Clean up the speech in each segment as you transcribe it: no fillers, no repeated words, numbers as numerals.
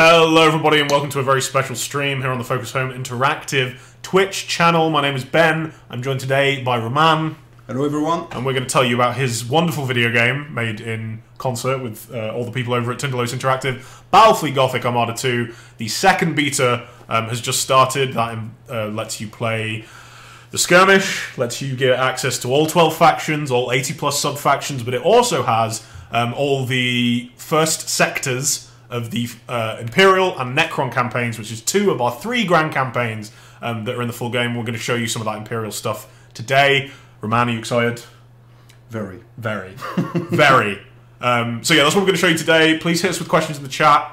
Hello everybody and welcome to a very special stream here on the Focus Home Interactive Twitch channel. My name is Ben. I'm joined today by Roman. Hello everyone. And we're going to tell you about his wonderful video game made in concert with all the people over at Untitled Interactive, Battlefleet Gothic Armada 2. The second beta has just started. That lets you play the skirmish, lets you get access to all 12 factions, all 80 plus sub-factions, but it also has all the first sectors of the Imperial and Necron campaigns, which is 2 of our 3 grand campaigns that are in the full game. We're going to show you some of that Imperial stuff today. Roman, are you excited? Very. Very. Very. So yeah, that's what we're going to show you today. Please hit us with questions in the chat.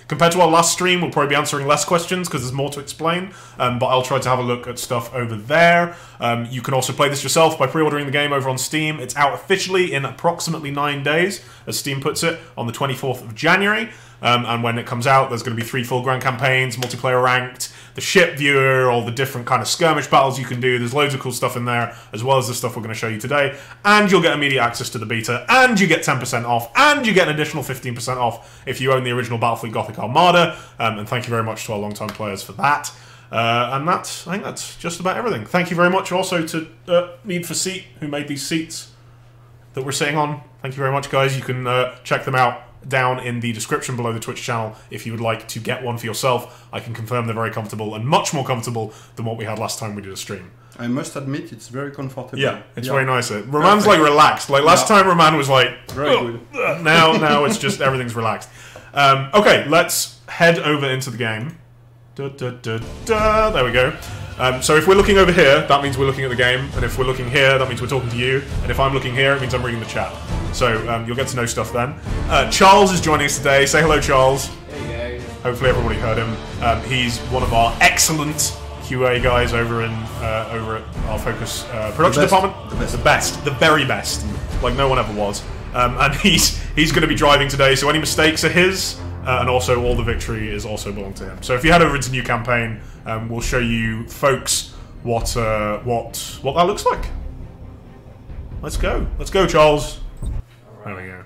Compared to our last stream, we'll probably be answering less questions because there's more to explain, but I'll try to have a look at stuff over there. You can also play this yourself by pre-ordering the game over on Steam. It's out officially in approximately 9 days, as Steam puts it, on the 24th of January. And when it comes out, there's going to be 3 full grand campaigns, multiplayer ranked, the ship viewer, all the different kind of skirmish battles you can do. There's loads of cool stuff in there, as well as the stuff we're going to show you today. And you'll get immediate access to the beta, and you get 10% off, and you get an additional 15% off if you own the original Battlefleet Gothic Armada. And thank you very much to our long-time players for that. And I think that's just about everything. Thank you very much also to Need for Seat, who made these seats that we're sitting on. Thank you very much, guys. You can check them out down in the description below the Twitch channel if you would like to get one for yourself. I can confirm they're very comfortable and much more comfortable than what we had last time we did a stream. I must admit it's very comfortable. Yeah, it's very nice. Roman's like relaxed. Like last time Roman was like very good. Now it's just everything's relaxed. Okay, let's head over into the game. There we go. So if we're looking over here, that means we're looking at the game, and if we're looking here, that means we're talking to you, and if I'm looking here, it means I'm reading the chat. So you'll get to know stuff then. Charles is joining us today. Say hello, Charles. Hey guys. Hopefully everybody heard him. He's one of our excellent QA guys over at our Focus production department. The best, the very best, like no one ever was. And he's going to be driving today, so any mistakes are his. And also, all the victory is also belong to him. So if you head over into New Campaign, we'll show you folks what that looks like. Let's go, Charles. There we go.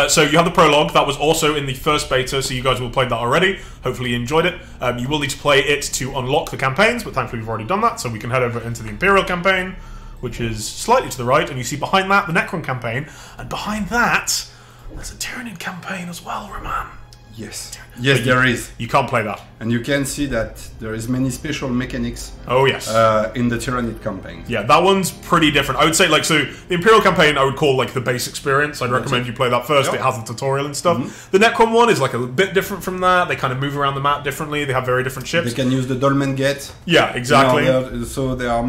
So you have the prologue. That was also in the first beta, so you guys will have played that already. Hopefully you enjoyed it. You will need to play it to unlock the campaigns, but thankfully we've already done that, so we can head over into the Imperial Campaign, which is slightly to the right, and you see behind that the Necron Campaign, and behind that there's a Tyranid campaign as well, Roman. Yes. Yes, there is. You can't play that. And you can see that there is many special mechanics. Oh, yes. In the Tyranid campaign. Yeah, that one's pretty different. I would say, like, so the Imperial campaign I would call, like, the base experience. I'd recommend you play that first. Yep. It has the tutorial and stuff. The Necron one is, like, a bit different from that. They kind of move around the map differently. They have very different ships. They can use the Dolmen Gate. Yeah, exactly. So they have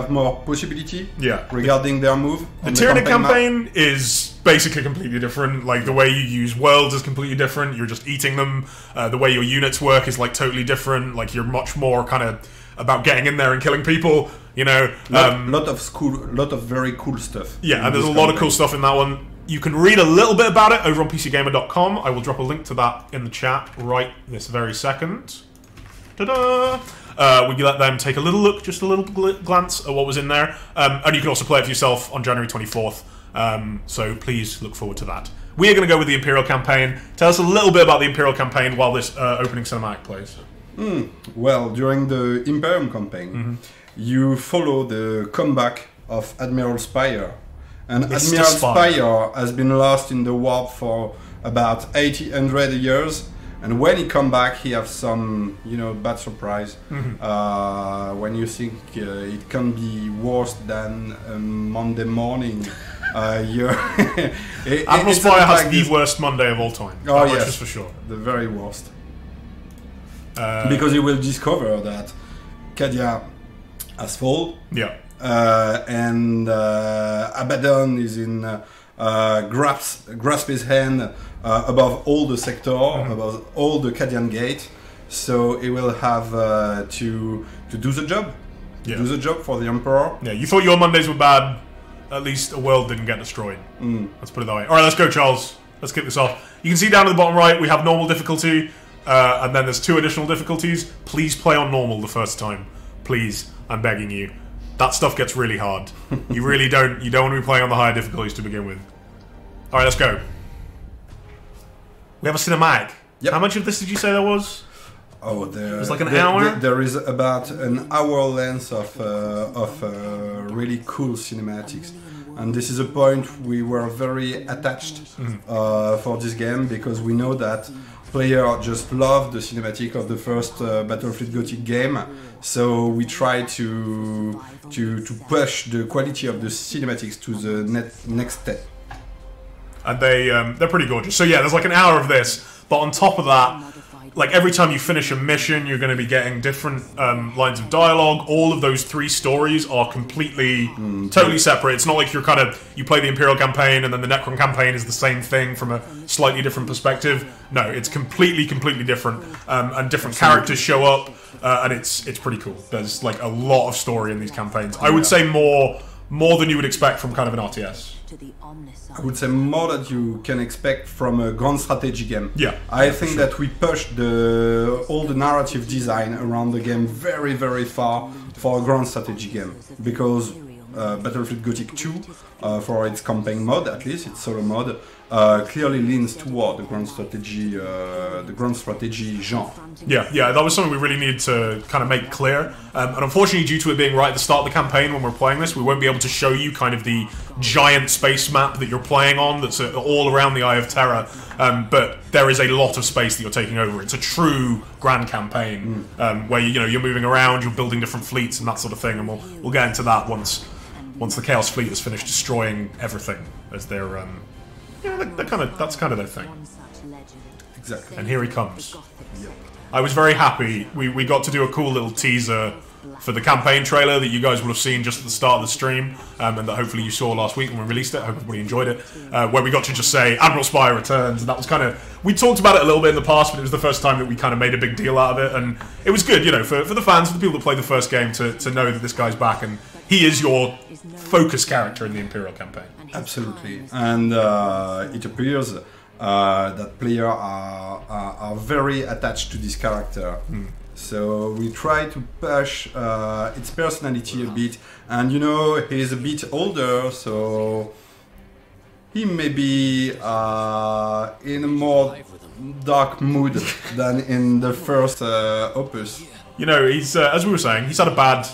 more possibility regarding their move. The Tyranid campaign is basically completely different. Like, the way you use worlds is completely different. You're just eating them. The way your units work is, like, totally different. Like, you're much more kind of about getting in there and killing people, you know. Lot of very cool stuff. Yeah, and there's a lot of cool stuff in that one. You can read a little bit about it over on PCGamer.com. I will drop a link to that in the chat right this very second. Ta-da! We let them take a little look, just a little glance at what was in there. And you can also play it for yourself on January 24th. So please look forward to that. We are going to go with the Imperial Campaign. Tell us a little bit about the Imperial Campaign while this opening cinematic plays. Well, during the Imperium Campaign, you follow the comeback of Admiral Spire. And Admiral Spire has been lost in the warp for about 800 years. And when he come back, he have some, bad surprise. When you think it can be worse than Monday morning, Admiral Spire has the worst Monday of all time. Oh yes, just for sure, the very worst. Because you will discover that Cadia has fallen. Yeah. And Abaddon is in grasp his hand above all the sector, above all the Cadian gate, so he will have to do the job, do the job for the Emperor. Yeah, you thought your Mondays were bad. At least a world didn't get destroyed. Let's put it that way. All right, let's go, Charles. Let's kick this off. You can see down at the bottom right we have normal difficulty, and then there's 2 additional difficulties. Please play on normal the first time. Please, I'm begging you. That stuff gets really hard. You really don't. You don't want to be playing on the higher difficulties to begin with. All right, let's go. We have a cinematic. Yep. How much of this did you say there was? Oh, It's like an hour? There is about an hour length of really cool cinematics. And this is a point we were very attached for this game, because we know that players just love the cinematic of the first Battlefleet Gothic game. So we try to push the quality of the cinematics to the next step. And they're pretty gorgeous. So yeah, there's like an hour of this, but on top of that, like every time you finish a mission, you're going to be getting different lines of dialogue. All of those 3 stories are completely, totally separate. It's not like you play the Imperial Campaign and then the Necron Campaign is the same thing from a slightly different perspective. No, it's completely different, and different characters show up, and it's pretty cool. There's like a lot of story in these campaigns. I would say more than you would expect from kind of an RTS. I would say more that you can expect from a grand strategy game. Yeah, I think that we pushed all the narrative design around the game very far for a grand strategy game, because Battlefleet Gothic 2, for its campaign mode, at least its solo mode, clearly leans toward the grand strategy genre. Yeah, that was something we really needed to kind of make clear. And unfortunately, due to it being right at the start of the campaign when we're playing this, we won't be able to show you kind of the giant space map that you're playing on that's all around the Eye of Terror. But there is a lot of space that you're taking over. It's a true grand campaign where you're moving around, you're building different fleets and that sort of thing. And we'll get into that once the Chaos Fleet has finished destroying everything, as they're that's kind of their thing. Exactly. And here he comes. Yep. I was very happy. We got to do a cool little teaser for the campaign trailer that you guys would have seen just at the start of the stream, and that hopefully you saw last week when we released it. I hope everybody enjoyed it, where we got to just say Admiral Spire returns, and that was kind of, we talked about it a little bit in the past, but it was the first time that we kind of made a big deal out of it, and it was good, for the fans, for the people that played the first game, to know that this guy's back, and he is your focus character in the Imperial Campaign. Absolutely, and it appears that players are very attached to this character. So we try to push its personality a bit, and he's a bit older, so he may be in a more dark mood than in the first opus. He's as we were saying, he's had a bad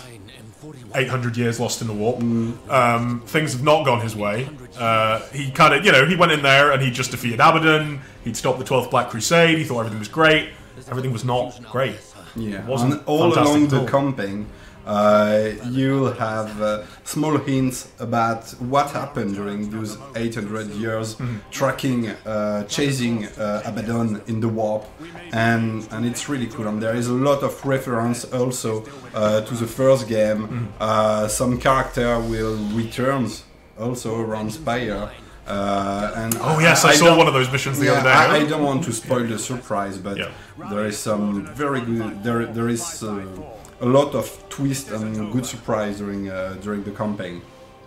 800 years lost in the warp. Things have not gone his way. He kind of, he went in there and he just defeated Abaddon. He'd stopped the 12th Black Crusade. He thought everything was great. Everything was not great. Yeah, and all along the campaign, you'll have small hints about what happened during those 800 years, tracking, chasing Abaddon in the warp, and it's really cool. And there is a lot of reference also to the first game. Some character will return also around Spire. Oh yes, I saw one of those missions the other day. I don't want to spoil the surprise, but there is some very good. There is a lot of twist and good surprise during the campaign,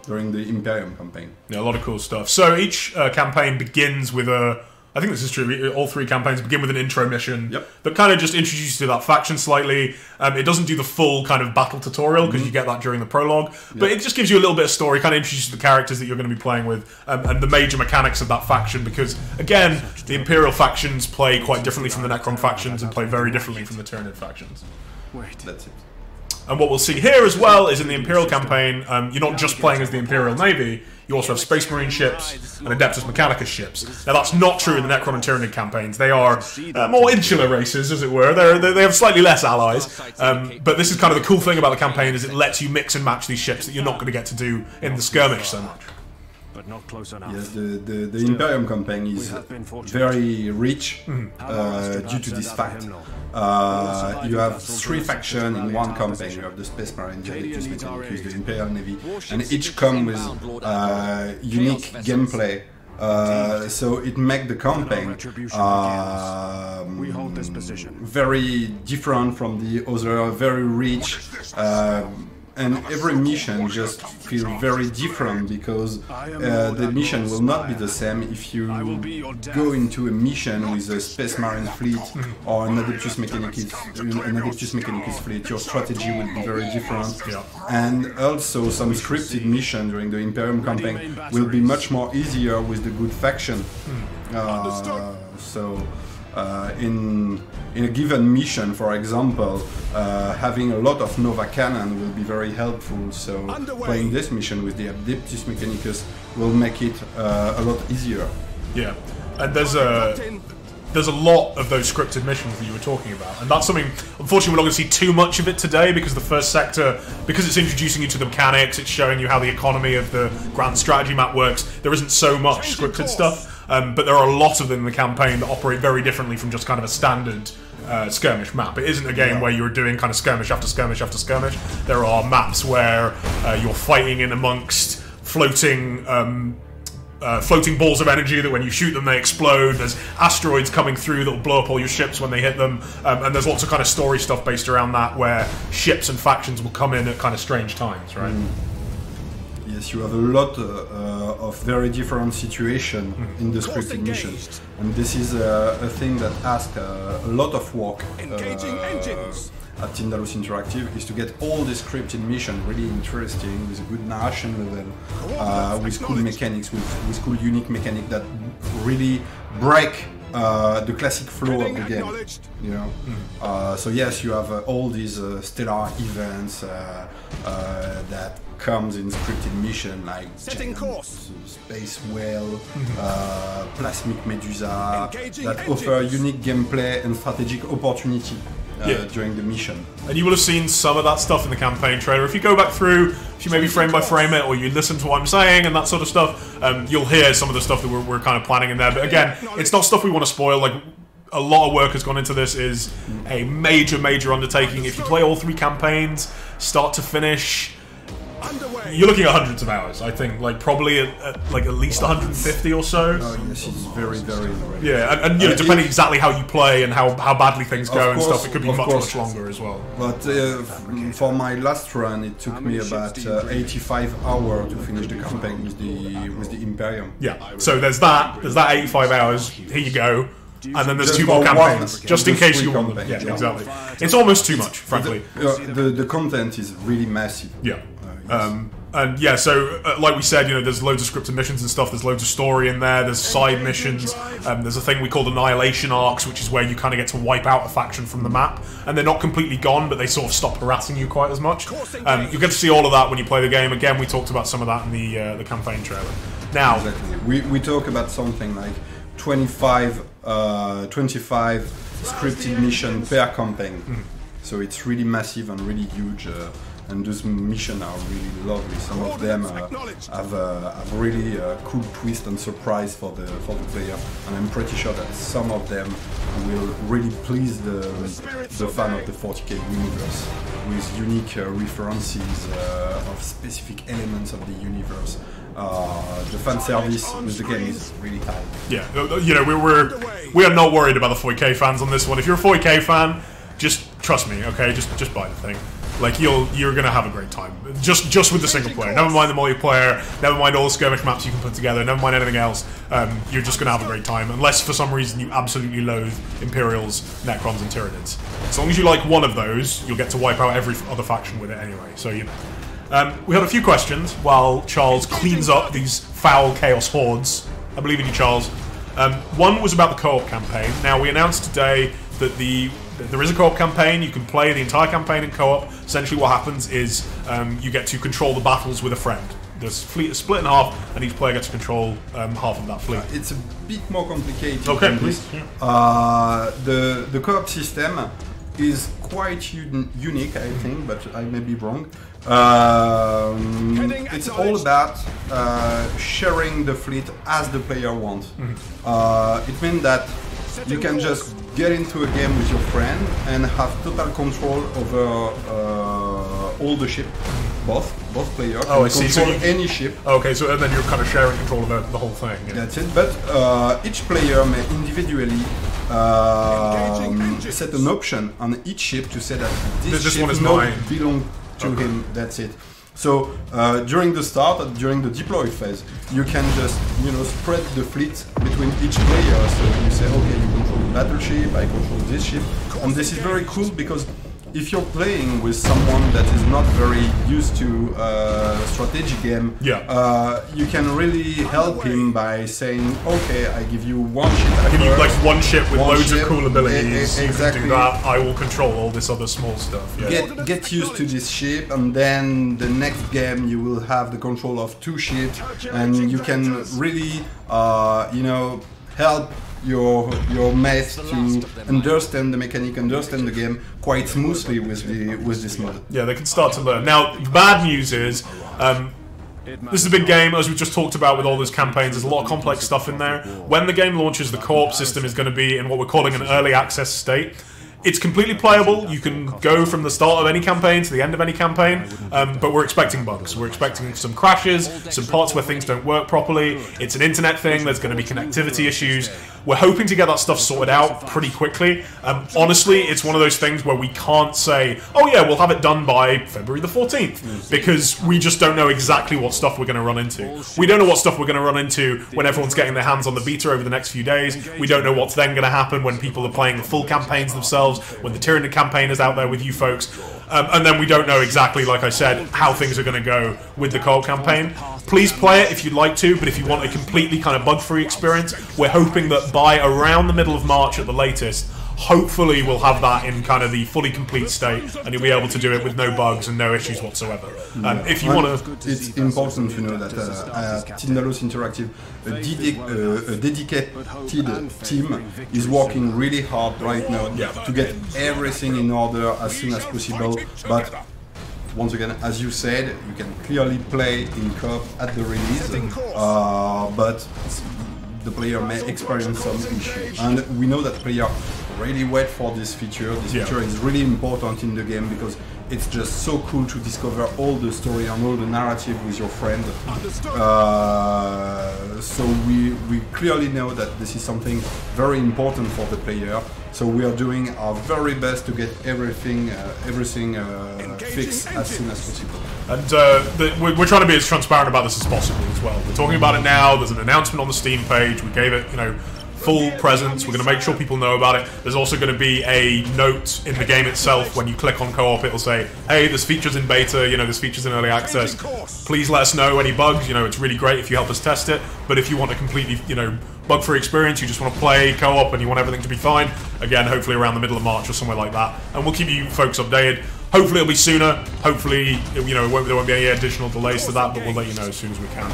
during the Imperium campaign. Yeah, a lot of cool stuff. So each campaign begins with I think this is true. All 3 campaigns begin with an intro mission that kind of just introduces you to that faction slightly. It doesn't do the full kind of battle tutorial because you get that during the prologue, but it just gives you a little bit of story, kind of introduces the characters that you're going to be playing with, and the major mechanics of that faction. Because again, the Imperial factions play quite differently from the Necron factions and play very differently from the Tyranid factions. That's it. And what we'll see here as well is in the Imperial campaign, you're not just playing as the Imperial Navy, you also have Space Marine ships and Adeptus Mechanicus ships. Now that's not true in the Necron and Tyranid campaigns. They are more insular races, as it were. They have slightly less allies. But this is kind of the cool thing about the campaign, is it lets you mix and match these ships that you're not going to get to do in the skirmish so much. But not close enough. Yes, the Imperium campaign is very rich due to this fact. You have 3 factions in one campaign. You have the Space Marine, the Adeptus Mechanicus, the Imperial Navy, and each come with unique gameplay. So it makes the campaign very different from the other, very rich. And every mission just feels very different, because the mission will not be the same if you go into a mission with a Space Marine fleet or an Adeptus Mechanicus fleet. Your strategy will be very different. And also some scripted mission during the Imperium campaign will be much more easier with the good faction. In a given mission, for example, having a lot of Nova Cannon will be very helpful. So playing this mission with the Adeptus Mechanicus will make it a lot easier. Yeah, and there's a lot of those scripted missions that you were talking about, and that's something, unfortunately, we're not going to see too much of it today, because the first sector, because it's introducing you to the mechanics, it's showing you how the economy of the grand strategy map works, there isn't so much scripted stuff, but there are a lot of them in the campaign that operate very differently from just kind of a standard skirmish map. It isn't a game where you're doing kind of skirmish after skirmish after skirmish. There are maps where you're fighting in amongst floating balls of energy that when you shoot them they explode. There's asteroids coming through that will blow up all your ships when they hit them, and there's lots of kind of story stuff based around that where ships and factions will come in at kind of strange times, right? Yes, you have a lot of very different situations in the scripted missions, and this is a thing that asks a lot of work at Tindalus Interactive, is to get all the scripted mission really interesting, with a good narration level, with cool mechanics, with cool unique mechanics that really break the classic flow of the game. You know, so yes, you have all these stellar events that comes in scripted mission, like space whale, plasmic medusa, that offer unique gameplay and strategic opportunity during the mission. And you will have seen some of that stuff in the campaign trailer. If you go back through, if you maybe frame by frame it, or you listen to what I'm saying and that sort of stuff, you'll hear some of the stuff that we're kind of planning in there. But again, it's not stuff we want to spoil. Like, a lot of work has gone into this. Is a major undertaking. If you play all 3 campaigns, start to finish, you're looking at hundreds of hours, I think, like probably at least 150 or so. Oh yes, it's very. Yeah, and you know, depending exactly how you play and how badly things go and stuff, it could be much longer as well. But for my last run, it took me about 85 hours to finish the campaign with the Imperium. Yeah, so there's that 85 hours. Here you go. And then there's 2 more campaigns, just in case you want them. Yeah, exactly. It's almost too much, frankly. The content is really massive. Yeah. And yeah, so like we said, you know, there's loads of scripted missions and stuff. There's loads of story in there. There's side missions. There's a thing we call annihilation arcs, which is where you kind of get to wipe out a faction from the map, and they're not completely gone, but they sort of stop harassing you quite as much. You get to see all of that when you play the game. Again, we talked about some of that in the campaign trailer. Now, exactly. We talk about something like 25 scripted mission per campaign. So it's really massive and really huge. And those missions are really lovely. Some of them have really cool twist and surprise for the player, and I'm pretty sure that some of them will really please the fan of the 40k universe, with unique references of specific elements of the universe. The fan service with the game is really high. Yeah, you know, we are not worried about the 40k fans on this one. If you're a 40k fan, just trust me, okay? Just buy the thing. Like, you're gonna have a great time. Just with the single player. Never mind the multiplayer, never mind all the skirmish maps you can put together, never mind anything else. You're just gonna have a great time, unless for some reason you absolutely loathe Imperials, Necrons, and Tyranids. As long as you like one of those, you'll get to wipe out every other faction with it anyway, so you know. We had a few questions while Charles cleans up these foul Chaos Hordes. I believe in you, Charles. One was about the co-op campaign. Now, we announced today that there is a co-op campaign. You can play the entire campaign in co-op. Essentially what happens is you get to control the battles with a friend. The fleet is split in half, and each player gets to control half of that fleet. It's a bit more complicated. Okay, please. The co-op system is quite unique, I think, but I may be wrong. It's all about sharing the fleet as the player wants. It means that you can just get into a game with your friend and have total control over all the ship. Both players can control any ship. Okay, so and then you're kind of sharing control of the whole thing. Yeah. That's it. But each player may individually set an option on each ship to say that this ship does not belong to him. That's it. So during the start, during the deploy phase, you can just spread the fleet between each player. So you say, okay, you control the battleship, I control this ship, and this is very cool because if you're playing with someone that is not very used to strategy game, you can really help him by saying, okay, I give you one ship. I give you like one ship with loads of cool abilities. Exactly. You can do that. I will control all this other small stuff. Yeah. Get used to this ship, and then the next game you will have the control of 2 ships, and you can really, you know, help your mates to understand the mechanic, understand the game quite smoothly with this mod. Yeah, they can start to learn. Now, the bad news is, this is a big game, as we just talked about with all those campaigns. There's a lot of complex stuff in there. When the game launches, the co-op system is going to be in what we're calling an early access state. It's completely playable. You can go from the start of any campaign to the end of any campaign, but we're expecting bugs. We're expecting some crashes, some parts where things don't work properly. It's an internet thing. There's going to be connectivity issues. We're hoping to get that stuff sorted out pretty quickly. Honestly, it's one of those things where we can't say, oh yeah, we'll have it done by February the 14th, because we just don't know exactly what stuff we're going to run into. We don't know what stuff we're going to run into when everyone's getting their hands on the beta over the next few days. We don't know what's then going to happen when people are playing the full campaigns themselves, when the Tyranid campaign is out there with you folks. And then we don't know exactly, like I said, how things are going to go with the co-op campaign. Please play it if you'd like to, but if you want a completely kind of bug-free experience, we're hoping that by around the middle of March at the latest, hopefully we'll have that in kind of the fully complete state, and you'll be able to do it with no bugs and no issues whatsoever. If you want to... It's important to know that at Tindalos Interactive, a dedicated team is working really hard right now to get everything in order as soon as possible, but once again, as you said, you can clearly play in co-op at the release, but the player may experience some issues. And we know that players really wait for this feature. This feature is really important in the game because it's just so cool to discover all the story and all the narrative with your friend. So we clearly know that this is something very important for the player. So we are doing our very best to get everything fixed as soon as possible. And we're trying to be as transparent about this as possible as well. We're talking about it now. There's an announcement on the Steam page. We gave it, you know, full presence. We're going to make sure people know about it. There's also going to be a note in the game itself. When you click on co-op, it'll say, hey, there's features in beta, you know, there's features in early access. Please let us know any bugs. You know, it's really great if you help us test it. But if you want a completely, you know, bug-free experience, you just want to play co-op and you want everything to be fine, again, hopefully around the middle of March or somewhere like that. And we'll keep you folks updated. Hopefully it'll be sooner. Hopefully, you know, there won't be any additional delays to that, but we'll let you know as soon as we can.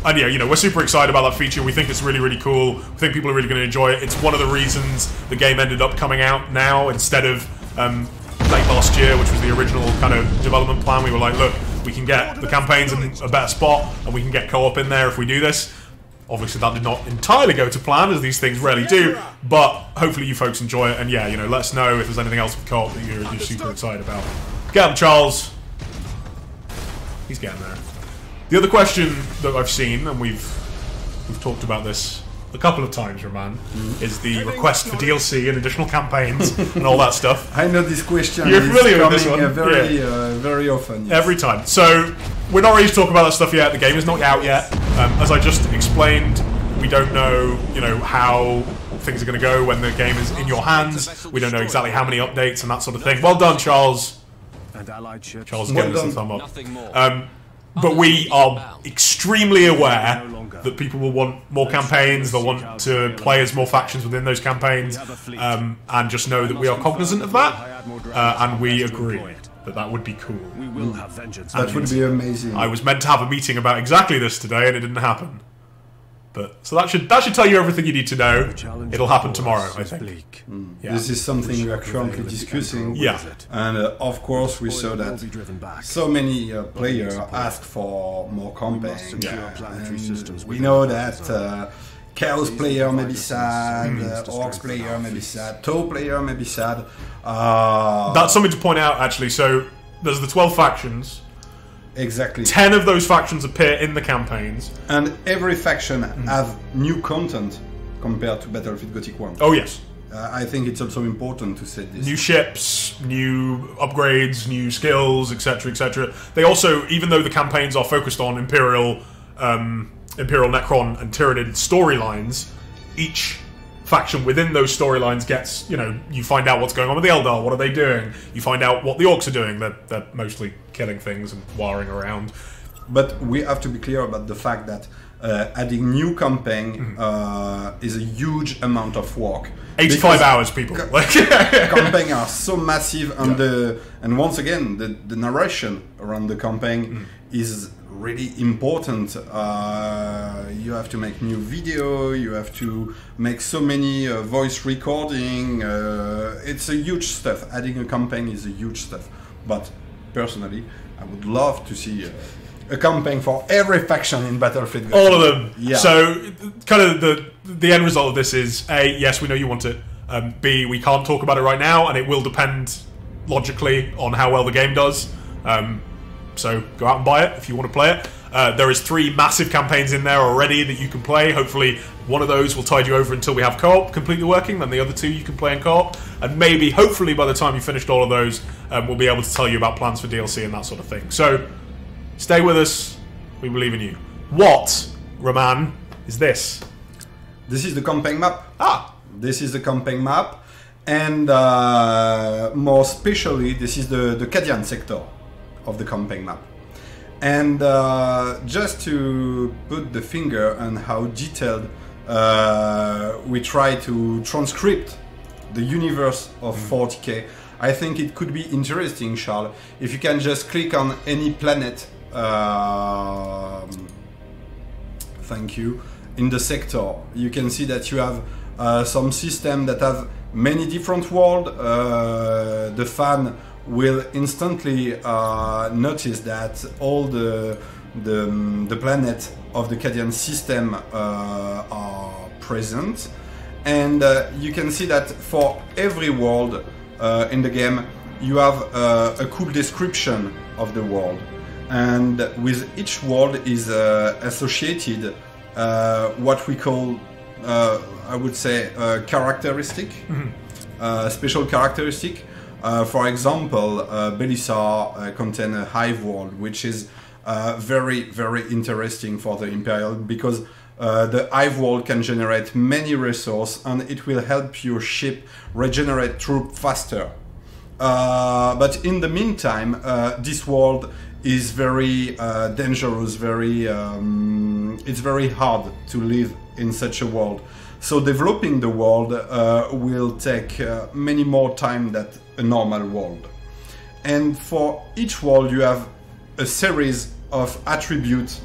And yeah, you know, we're super excited about that feature. We think it's really, really cool. We think people are really going to enjoy it. It's one of the reasons the game ended up coming out now instead of late last year, which was the original kind of development plan. We were like, look, we can get the campaigns in a better spot, and we can get co-op in there if we do this. Obviously, that did not entirely go to plan, as these things rarely do, but hopefully you folks enjoy it, and yeah, you know, let us know if there's anything else with co-op that you're super excited about. Get him, Charles. He's getting there. The other question that I've seen, and we've talked about this a couple of times, Roman, is the request for DLC and additional campaigns and all that stuff. I know this question. You're familiar with this one? Very often. Yes. Every time. So, we're not ready to talk about that stuff yet. The game is not out yet. As I just explained, we don't know, you know, how things are going to go when the game is in your hands. We don't know exactly how many updates and that sort of thing. Well done, Charles. Charles is giving us a thumb up. But we are extremely aware that people will want more campaigns, they'll want to play as more factions within those campaigns, and just know that we are cognizant of that, and we agree that that would be cool. That would be amazing. I was meant to have a meeting about exactly this today, and it didn't happen. But so that should tell you everything you need to know. It'll happen tomorrow, I think. Yeah. This is something we are currently discussing. Yeah. And of course we saw that so many players ask for more campaigns. We know that Chaos player may be sad, Orcs player may be sad, Tau player may be sad. That's something to point out, actually. So there's the 12 factions. Exactly. 10 of those factions appear in the campaigns. And every faction have new content compared to Battlefleet Gothic 1. Oh, yes. I think it's also important to say this. New ships, new upgrades, new skills, etc., etc. They also, even though the campaigns are focused on Imperial Necron and Tyranid storylines, each faction within those storylines gets, you know, you find out what's going on with the Eldar, what are they doing? You find out what the Orcs are doing, they're mostly killing things and wiring around. But we have to be clear about the fact that adding new campaign is a huge amount of work. 85 hours, people. Campaign are so massive, and and once again, the narration around the campaign is really important. You have to make new video, you have to make so many voice recording. It's a huge stuff. Adding a campaign is a huge stuff. But personally, I would love to see a campaign for every faction in Battlefleet Gothic. All of them. Yeah. So, kind of the end result of this is A, yes, we know you want it. B, we can't talk about it right now, and it will depend logically on how well the game does. So go out and buy it if you want to play it. There is 3 massive campaigns in there already that you can play. Hopefully one of those will tide you over until we have co-op completely working, then the other 2 you can play in co-op. And maybe, hopefully by the time you finished all of those, we'll be able to tell you about plans for DLC and that sort of thing. So stay with us. We believe in you. What, Roman, is this? This is the campaign map. This is the campaign map. And more especially, this is the Cadian sector of the campaign map. And just to put the finger on how detailed we try to transcript the universe of 40k, I think it could be interesting, Charles, if you can just click on any planet, thank you, in the sector. You can see that you have some systems that have many different worlds. The fan will instantly notice that all the planets of the Cadian system are present, and you can see that for every world in the game you have a cool description of the world, and with each world is associated what we call I would say characteristic, special characteristic. For example, Belisar contains a hive world, which is very, very interesting for the Imperial, because the hive world can generate many resources and it will help your ship regenerate troops faster. But in the meantime, this world is very dangerous, it's very hard to live in such a world. So developing the world will take many more time than a normal world. And for each world you have a series of attributes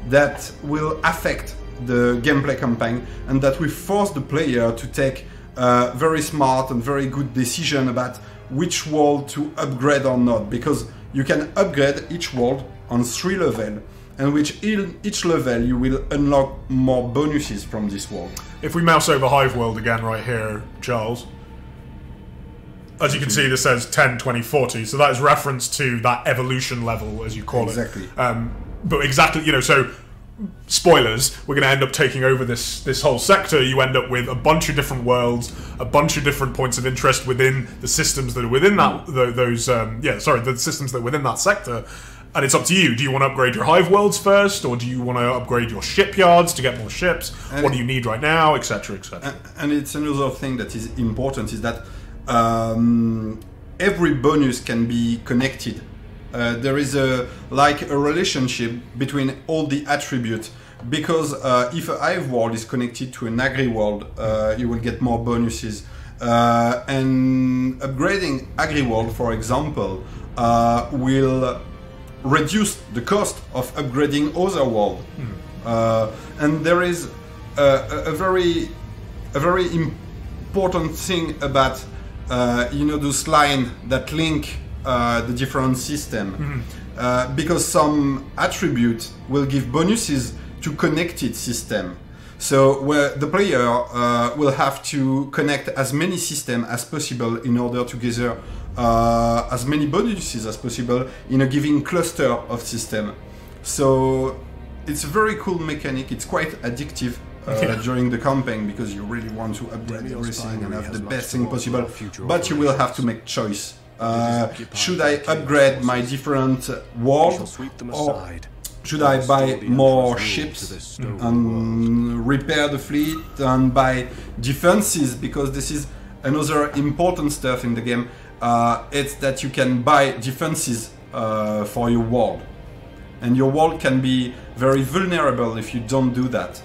that will affect the gameplay campaign, and that will force the player to take very smart and very good decision about which world to upgrade or not, because you can upgrade each world on 3 levels, and which each level you will unlock more bonuses from this world. If we mouse over Hive World again right here, Charles, as you can see, this says 10, 20, 40, so that is reference to that evolution level, as you call it. Exactly. But exactly, you know, so spoilers, we're going to end up taking over this whole sector. You end up with a bunch of different worlds, a bunch of different points of interest within the systems that are within that, the systems that are within that sector. And it's up to you. Do you want to upgrade your hive worlds first, or do you want to upgrade your shipyards to get more ships? What do you need right now, etc., etc. And it's another thing that is important, is that every bonus can be connected. There is a relationship between all the attributes, because if a hive world is connected to an agri world, you will get more bonuses. And upgrading agri world, for example, will reduce the cost of upgrading other world. And there is a very important thing about those lines that link the different system, because some attribute will give bonuses to connected system. So where the player will have to connect as many systems as possible in order to gather as many bonuses as possible in a given cluster of system. So it's a very cool mechanic. It's quite addictive during the campaign, because you really want to upgrade everything and have the best thing possible. But you will have to make choice. Should I upgrade my different world, or should I buy more ships and repair the fleet and buy defenses? Because this is another important stuff in the game. It's that you can buy defenses for your world. And your world can be very vulnerable if you don't do that.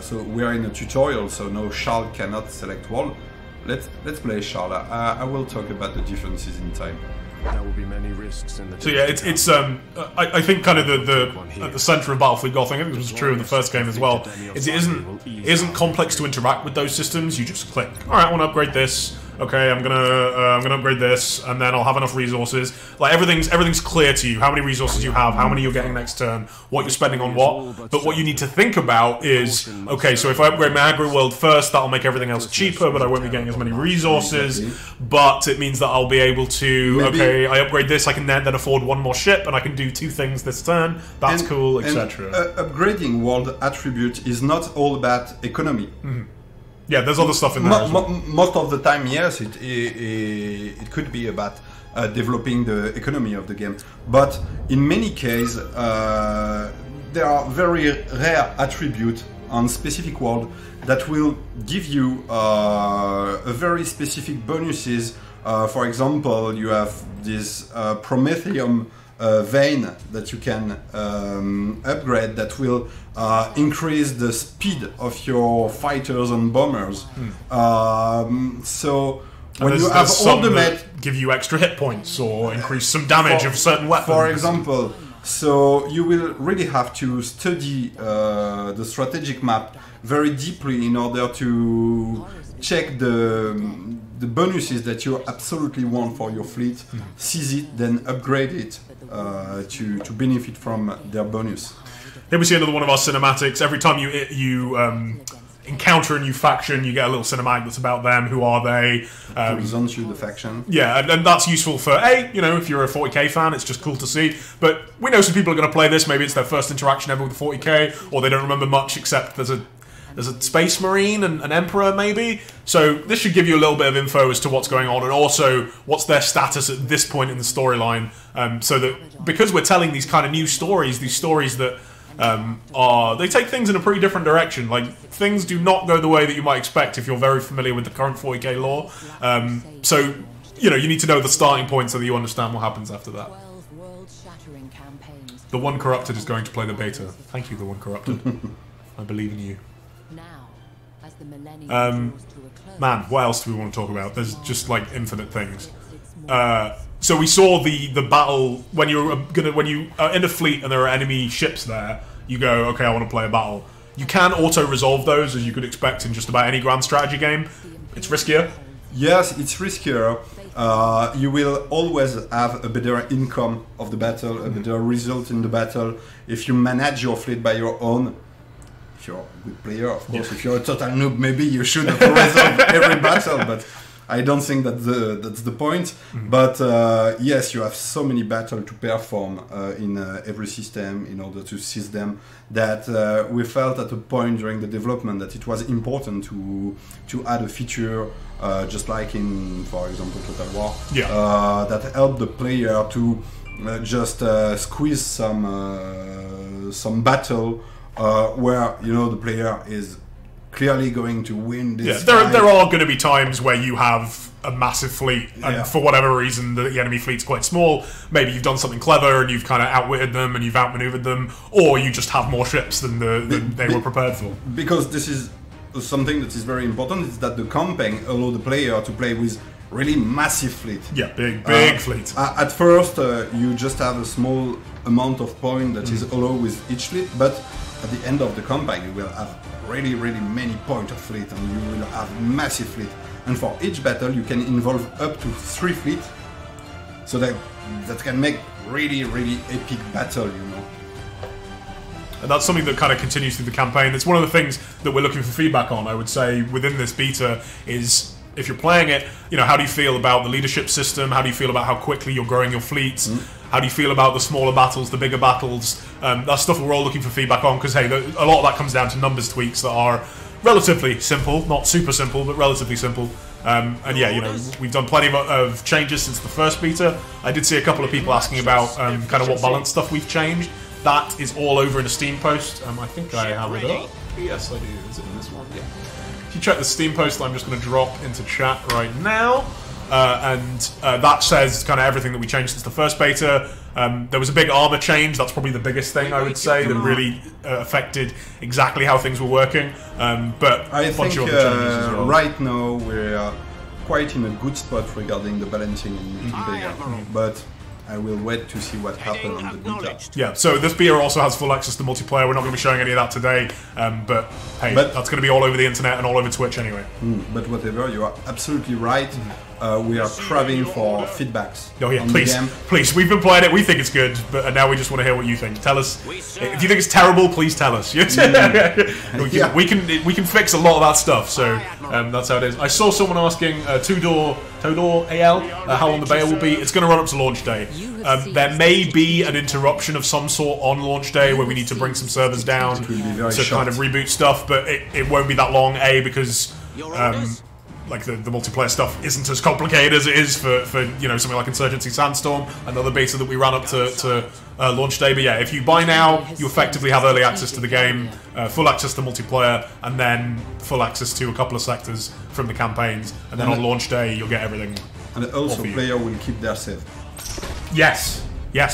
So we are in a tutorial, so no, Charles cannot select world. Let's play Charles. I will talk about the differences in time. There will be many risks in the. So yeah, it's I think kind of at the center of Battlefleet Gothic, I think this was true of the first game as well, is it isn't complex to interact with those systems. You just click, all right, I want to upgrade this. Okay, I'm gonna upgrade this, and then I'll have enough resources. Like everything's clear to you. How many resources you have, how many you're getting next turn, what you're spending on what. But what you need to think about is, okay, so if I upgrade my aggro world first, that'll make everything else cheaper, but I won't be getting as many resources. But it means that I'll be able to, okay, I upgrade this, I can then afford one more ship, and I can do 2 things this turn. That's cool, etc. Upgrading world attribute is not all about economy. Yeah, there's other stuff in there. Most of the time, yes, it could be about developing the economy of the game. But in many cases, there are very rare attributes on specific world that will give you a very specific bonuses. For example, you have this Prometheum vein that you can upgrade that will increase the speed of your fighters and bombers. So when you have all the give you extra hit points or increase some damage of certain weapons. For example, so you will really have to study the strategic map very deeply in order to check the bonuses that you absolutely want for your fleet, seize it, then upgrade it to benefit from their bonus. Here we see another one of our cinematics. Every time you encounter a new faction, you get a little cinematic that's about them. Who are they? Presents you the faction. Yeah, and that's useful for if you're a 40k fan, it's just cool to see. But we know some people are going to play this. Maybe it's their first interaction ever with 40k, or they don't remember much except there's a space marine and an emperor maybe. So this should give you a little bit of info as to what's going on, and also what's their status at this point in the storyline. So that because we're telling these kind of new stories, these stories that they take things in a pretty different direction. Like, things do not go the way that you might expect if you're very familiar with the current 40k lore. So you need to know the starting point so that you understand what happens after that. The One Corrupted is going to play the beta. Thank you, The One Corrupted. I believe in you. Man, what else do we want to talk about? There's just like infinite things. So we saw the battle when you are in a fleet and there are enemy ships there. You go, okay, I want to play a battle. You can auto-resolve those, as you could expect in just about any grand strategy game. It's riskier. Yes, it's riskier. You will always have a better income of the battle, a better result in the battle if you manage your fleet by your own. If you're a good player, of course. If you're a total noob, maybe you should have resolved every battle, but I don't think that's the point. But yes, you have so many battles to perform in every system in order to seize them that we felt at a point during the development that it was important to add a feature just like in, for example, Total War, that helped the player to just squeeze some battle where the player is clearly going to win this. Yeah, there are going to be times where you have a massive fleet, and for whatever reason the enemy fleet's quite small. Maybe you've done something clever and you've kind of outwitted them and you've outmaneuvered them, or you just have more ships than they were prepared for. Because this is something that is very important, is that the campaign allows the player to play with really massive fleet. Yeah, big fleet. At first, you just have a small amount of points that is allowed with each fleet, but at the end of the campaign, you will have really many points of fleet, and you will have massive fleet. And for each battle, you can involve up to 3 fleets, so that can make really epic battle. And that's something that kind of continues through the campaign. It's one of the things that we're looking for feedback on, I would say, within this beta is, if you're playing it, how do you feel about the leadership system? How do you feel about how quickly you're growing your fleets? How do you feel about the smaller battles, the bigger battles? That's stuff we're all looking for feedback on, because, hey, a lot of that comes down to numbers tweaks that are relatively simple, not super simple, but relatively simple. And yeah, we've done plenty of changes since the first beta. I did see a couple of people asking about kind of what balance stuff we've changed. That is all over in a Steam post. I think I have it up. Yes, I do. Is it in this one? Yeah. If you check the Steam post, I'm just going to drop into chat right now. That says kind of everything that we changed since the first beta. There was a big armor change. That's probably the biggest thing I would say that really affected exactly how things were working. But I a bunch think of other changes as well. right now we're quite in a good spot regarding the balancing in beta, but I will wait to see what happens on the beta. Yeah, so this beta also has full access to multiplayer. We're not going to be showing any of that today, but hey, that's going to be all over the internet and all over Twitch anyway. But whatever, you are absolutely right. We are craving for feedbacks. Oh yeah, on please, the game. please. We've been playing it. We think it's good, but now we just want to hear what you think. Tell us if you think it's terrible. Please tell us. we can fix a lot of that stuff. So that's how it is. I saw someone asking Todor AL how long the beta will be. It's going to run up to launch day. There may be an interruption of some sort on launch day where we need to bring some servers down to kind of reboot stuff, but it won't be that long. Because like the multiplayer stuff isn't as complicated as it is for something like Insurgency Sandstorm, another beta that we ran up to launch day. But yeah, if you buy now, you effectively have early access to the game, full access to multiplayer, and then full access to a couple of sectors from the campaigns. And then on launch day, you'll get everything. And also, player will keep their save. Yes,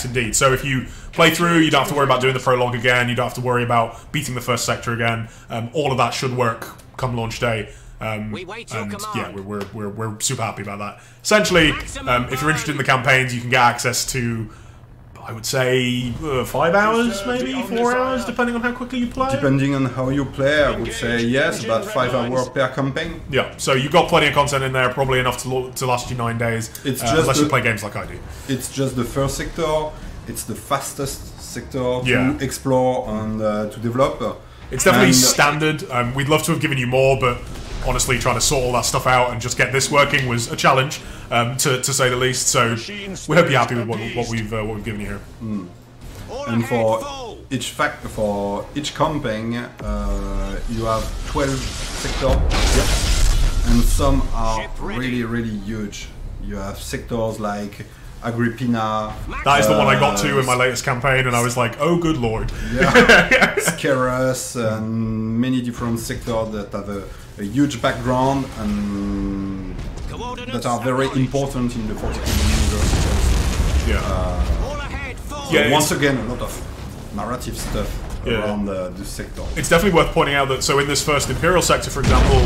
indeed. So if you play through, you don't have to worry about doing the prologue again. You don't have to worry about beating the first sector again. All of that should work come launch day. And yeah, we're super happy about that. Essentially, if you're interested in the campaigns, you can get access to, I would say, 5 hours, maybe 4 hours, depending on how quickly you play. Depending on how you play, I would say yes, about 5 hours per campaign. Yeah, so you've got plenty of content in there, probably enough to last you 9 days. It's just unless you play games like I do. It's just the first sector. It's the fastest sector to explore and to develop. It's definitely standard. We'd love to have given you more, but honestly, trying to sort all that stuff out and just get this working was a challenge, to say the least. So we hope you're happy with what we've given you here. And for each campaign, you have 12 sectors, and some are really huge. You have sectors like Agrippina. That is the one I got to in my latest campaign, and I was like, oh good lord. Yeah, Scarus and many different sectors that have a huge background and that are very important in the 40th universe. Yeah. Once again, a lot of narrative stuff around the sector. It's definitely worth pointing out that, so in this first Imperial sector, for example,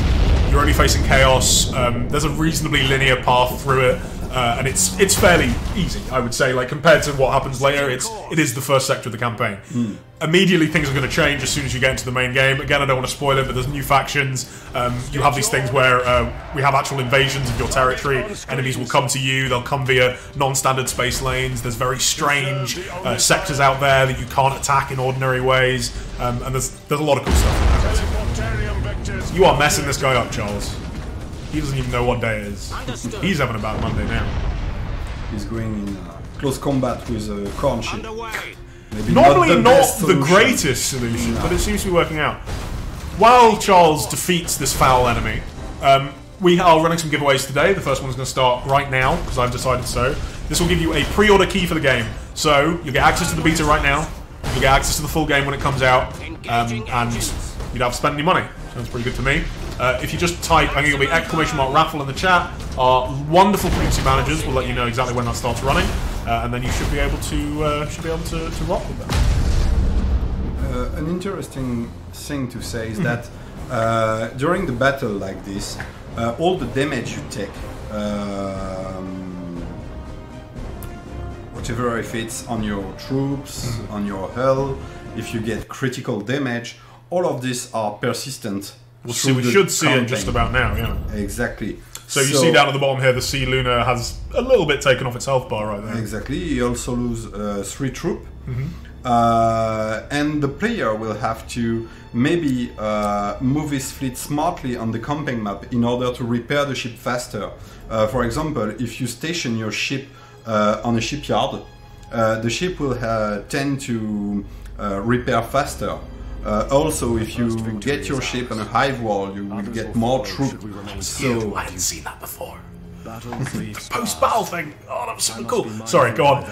you're only facing chaos. There's a reasonably linear path through it. And it's fairly easy, I would say. Like compared to what happens later, it is the first sector of the campaign. Immediately, things are going to change as soon as you get into the main game. Again, I don't want to spoil it, but there's new factions. You have these things where we have actual invasions of your territory. Enemies will come to you. They'll come via non-standard space lanes. There's very strange sectors out there that you can't attack in ordinary ways. And there's a lot of cool stuff. You are messing this guy up, Charles. He doesn't even know what day it is. He's having a bad Monday now. He's going in close combat with a corn ship. Maybe normally not the solution. greatest solution, but it seems to be working out. While Charles defeats this foul enemy, we are running some giveaways today. The first one's going to start right now, because I've decided so. This will give you a pre-order key for the game. So, you'll get access to the beta right now, you'll get access to the full game when it comes out, and you don't have to spend any money. Sounds pretty good to me. If you just type, I think it'll be !raffle in the chat. Our wonderful community managers will let you know exactly when that starts running, and then you should be able to rock with that. An interesting thing to say is that during the battle like this, all the damage you take, whatever if it's on your troops, on your hull, if you get critical damage, all of these are persistent. We should see it just about now, yeah. Exactly. So you see down at the bottom here, the Sea Luna has a little bit taken off its health bar right there. Exactly. You also lose 3 troops. And the player will have to maybe move his fleet smartly on the campaign map in order to repair the ship faster. For example, if you station your ship on a shipyard, the ship will tend to repair faster. Also, if you get your ship on a hive wall, you will get more troops. So I hadn't seen that before. post-battle thing. Oh, that was so cool. Sorry, go on.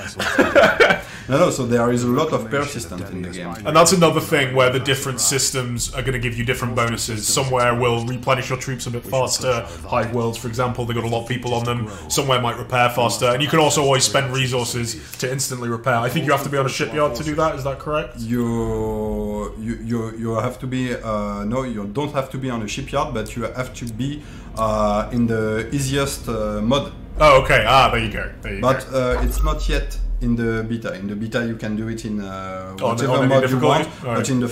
No, so there is a lot of persistence in the game. And that's another thing where the different systems are going to give you different bonuses. Somewhere will replenish your troops a bit faster. Hive Worlds, for example, they've got a lot of people on them. Somewhere might repair faster. And you can also always spend resources to instantly repair. I think you have to be on a shipyard to do that, is that correct? You have to be, no, you don't have to be on a shipyard, but you have to be in the easiest mode. Oh, okay. Ah, there you go. But it's not yet in the beta. In the beta, you can do it in whatever mode you want. Right. But in the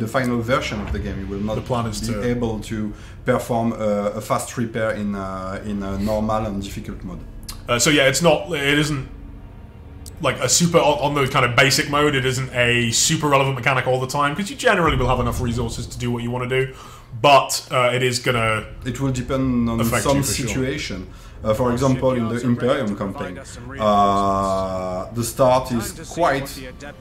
final version of the game, you will not be able to perform a fast repair in a normal and difficult mode. So yeah, it isn't like a super on the kind of basic mode. It isn't a super relevant mechanic all the time because you generally will have enough resources to do what you want to do. But it is gonna. It will depend on some situation. Sure. For example, in the Imperial Campaign, the start is quite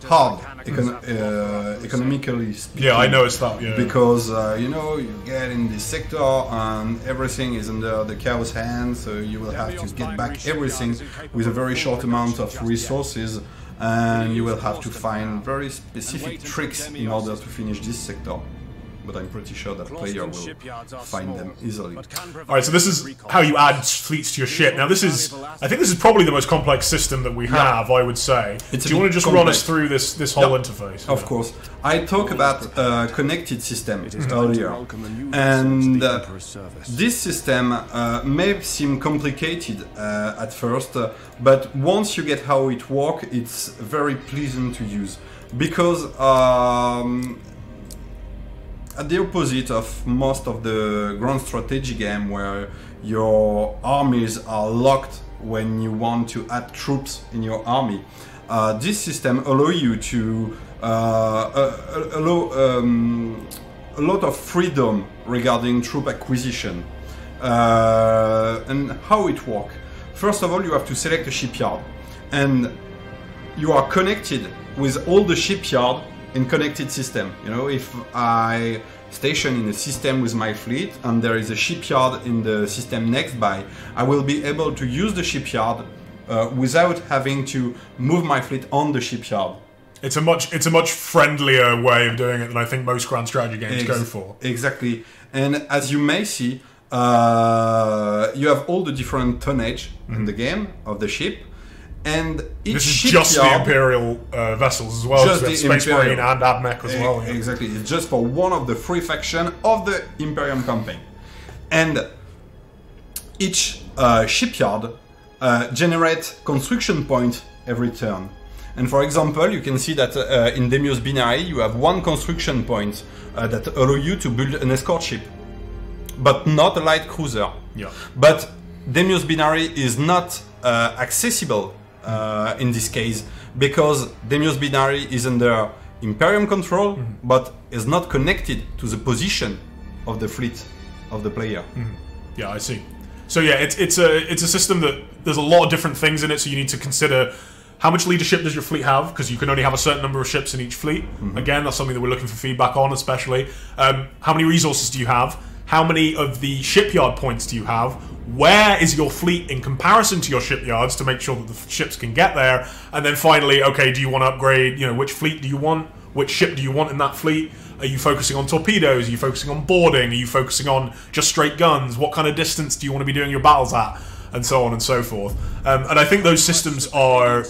hard, economically speaking. Yeah, I noticed that, yeah. Because, you know, you get in this sector and everything is under the Chaos hand, so you will have to get back everything with a very short amount of resources, and you will have to find very specific tricks in order to finish this sector. But I'm pretty sure that player will find them easily. Alright, so this is how you add fleets to your ship. Now I think this is probably the most complex system that we have, I would say. Do you want to just run us through this whole interface? Of course. I talked about connected system earlier. And this system may seem complicated at first, but once you get how it works, it's very pleasant to use. Because at the opposite of most of the grand strategy game where your armies are locked when you want to add troops in your army, this system allows you to allow a lot of freedom regarding troop acquisition. And how it works. First of all, you have to select a shipyard, and you are connected with all the shipyard in connected system. You know, if I station in a system with my fleet and there is a shipyard in the system next by, I will be able to use the shipyard without having to move my fleet on the shipyard. It's a much friendlier way of doing it than I think most grand strategy games go for. Exactly, and as you may see, you have all the different tonnage in the game of the ship. And each this is just the Imperial vessels as well, just the Space Marine and Admech as well. Yeah. Exactly, it's just for one of the three factions of the Imperial Campaign. And each shipyard generates construction points every turn. And for example, you can see that in Demios Binary, you have one construction point that allows you to build an escort ship, but not a light cruiser. Yeah. But Demios Binary is not accessible in this case, because Demios Binary is under Imperium control, but is not connected to the position of the fleet of the player. Yeah, I see. So yeah, it's a system that there's a lot of different things in it. So you need to consider how much leadership does your fleet have, because you can only have a certain number of ships in each fleet. Again, that's something that we're looking for feedback on, especially. How many resources do you have? How many of the shipyard points do you have? Where is your fleet in comparison to your shipyards to make sure that the ships can get there? And then finally, okay, do you want to upgrade, you know, which fleet do you want? Which ship do you want in that fleet? Are you focusing on torpedoes? Are you focusing on boarding? Are you focusing on just straight guns? What kind of distance do you want to be doing your battles at? And so on and so forth. And I think those systems are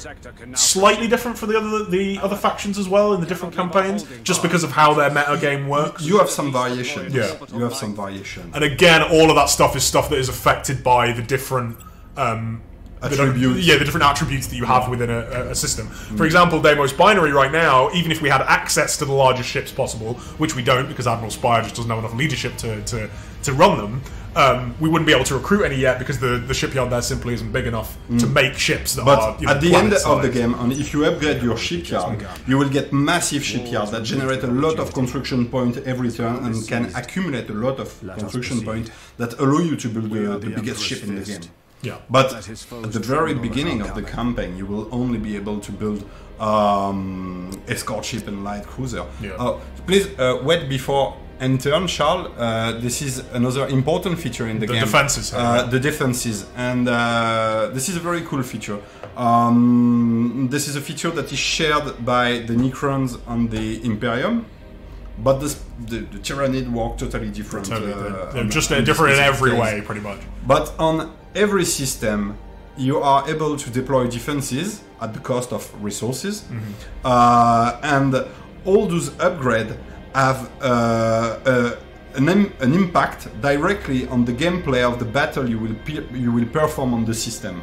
slightly different for the other factions as well in the different campaigns, just because of how their meta game works. You have some variation. Yeah, you have some variation. And again, all of that stuff is stuff that is affected by the different attributes. The different attributes that you have within a system. For example, Deimos Binary right now, even if we had access to the largest ships possible, which we don't because Admiral Spire just doesn't have enough leadership to run them. We wouldn't be able to recruit any yet because the shipyard there simply isn't big enough to make ships that are, you know, at the end of the game, and if you upgrade your shipyard, you will get massive shipyards that generate a lot of construction points every turn and can accumulate a lot of construction points that allow you to build the biggest ship in the game. Yeah. But at the very beginning of the campaign, you will only be able to build escort ship and light cruiser. Yeah. Please wait before And turn, Charles, this is another important feature in the game. Defenses. The defenses. And this is a very cool feature. This is a feature that is shared by the Necrons on the Imperium. But the Tyrannid work totally different. They're just different in every way, pretty much. But on every system, you are able to deploy defenses at the cost of resources. And all those upgrades have an impact directly on the gameplay of the battle you will perform on the system.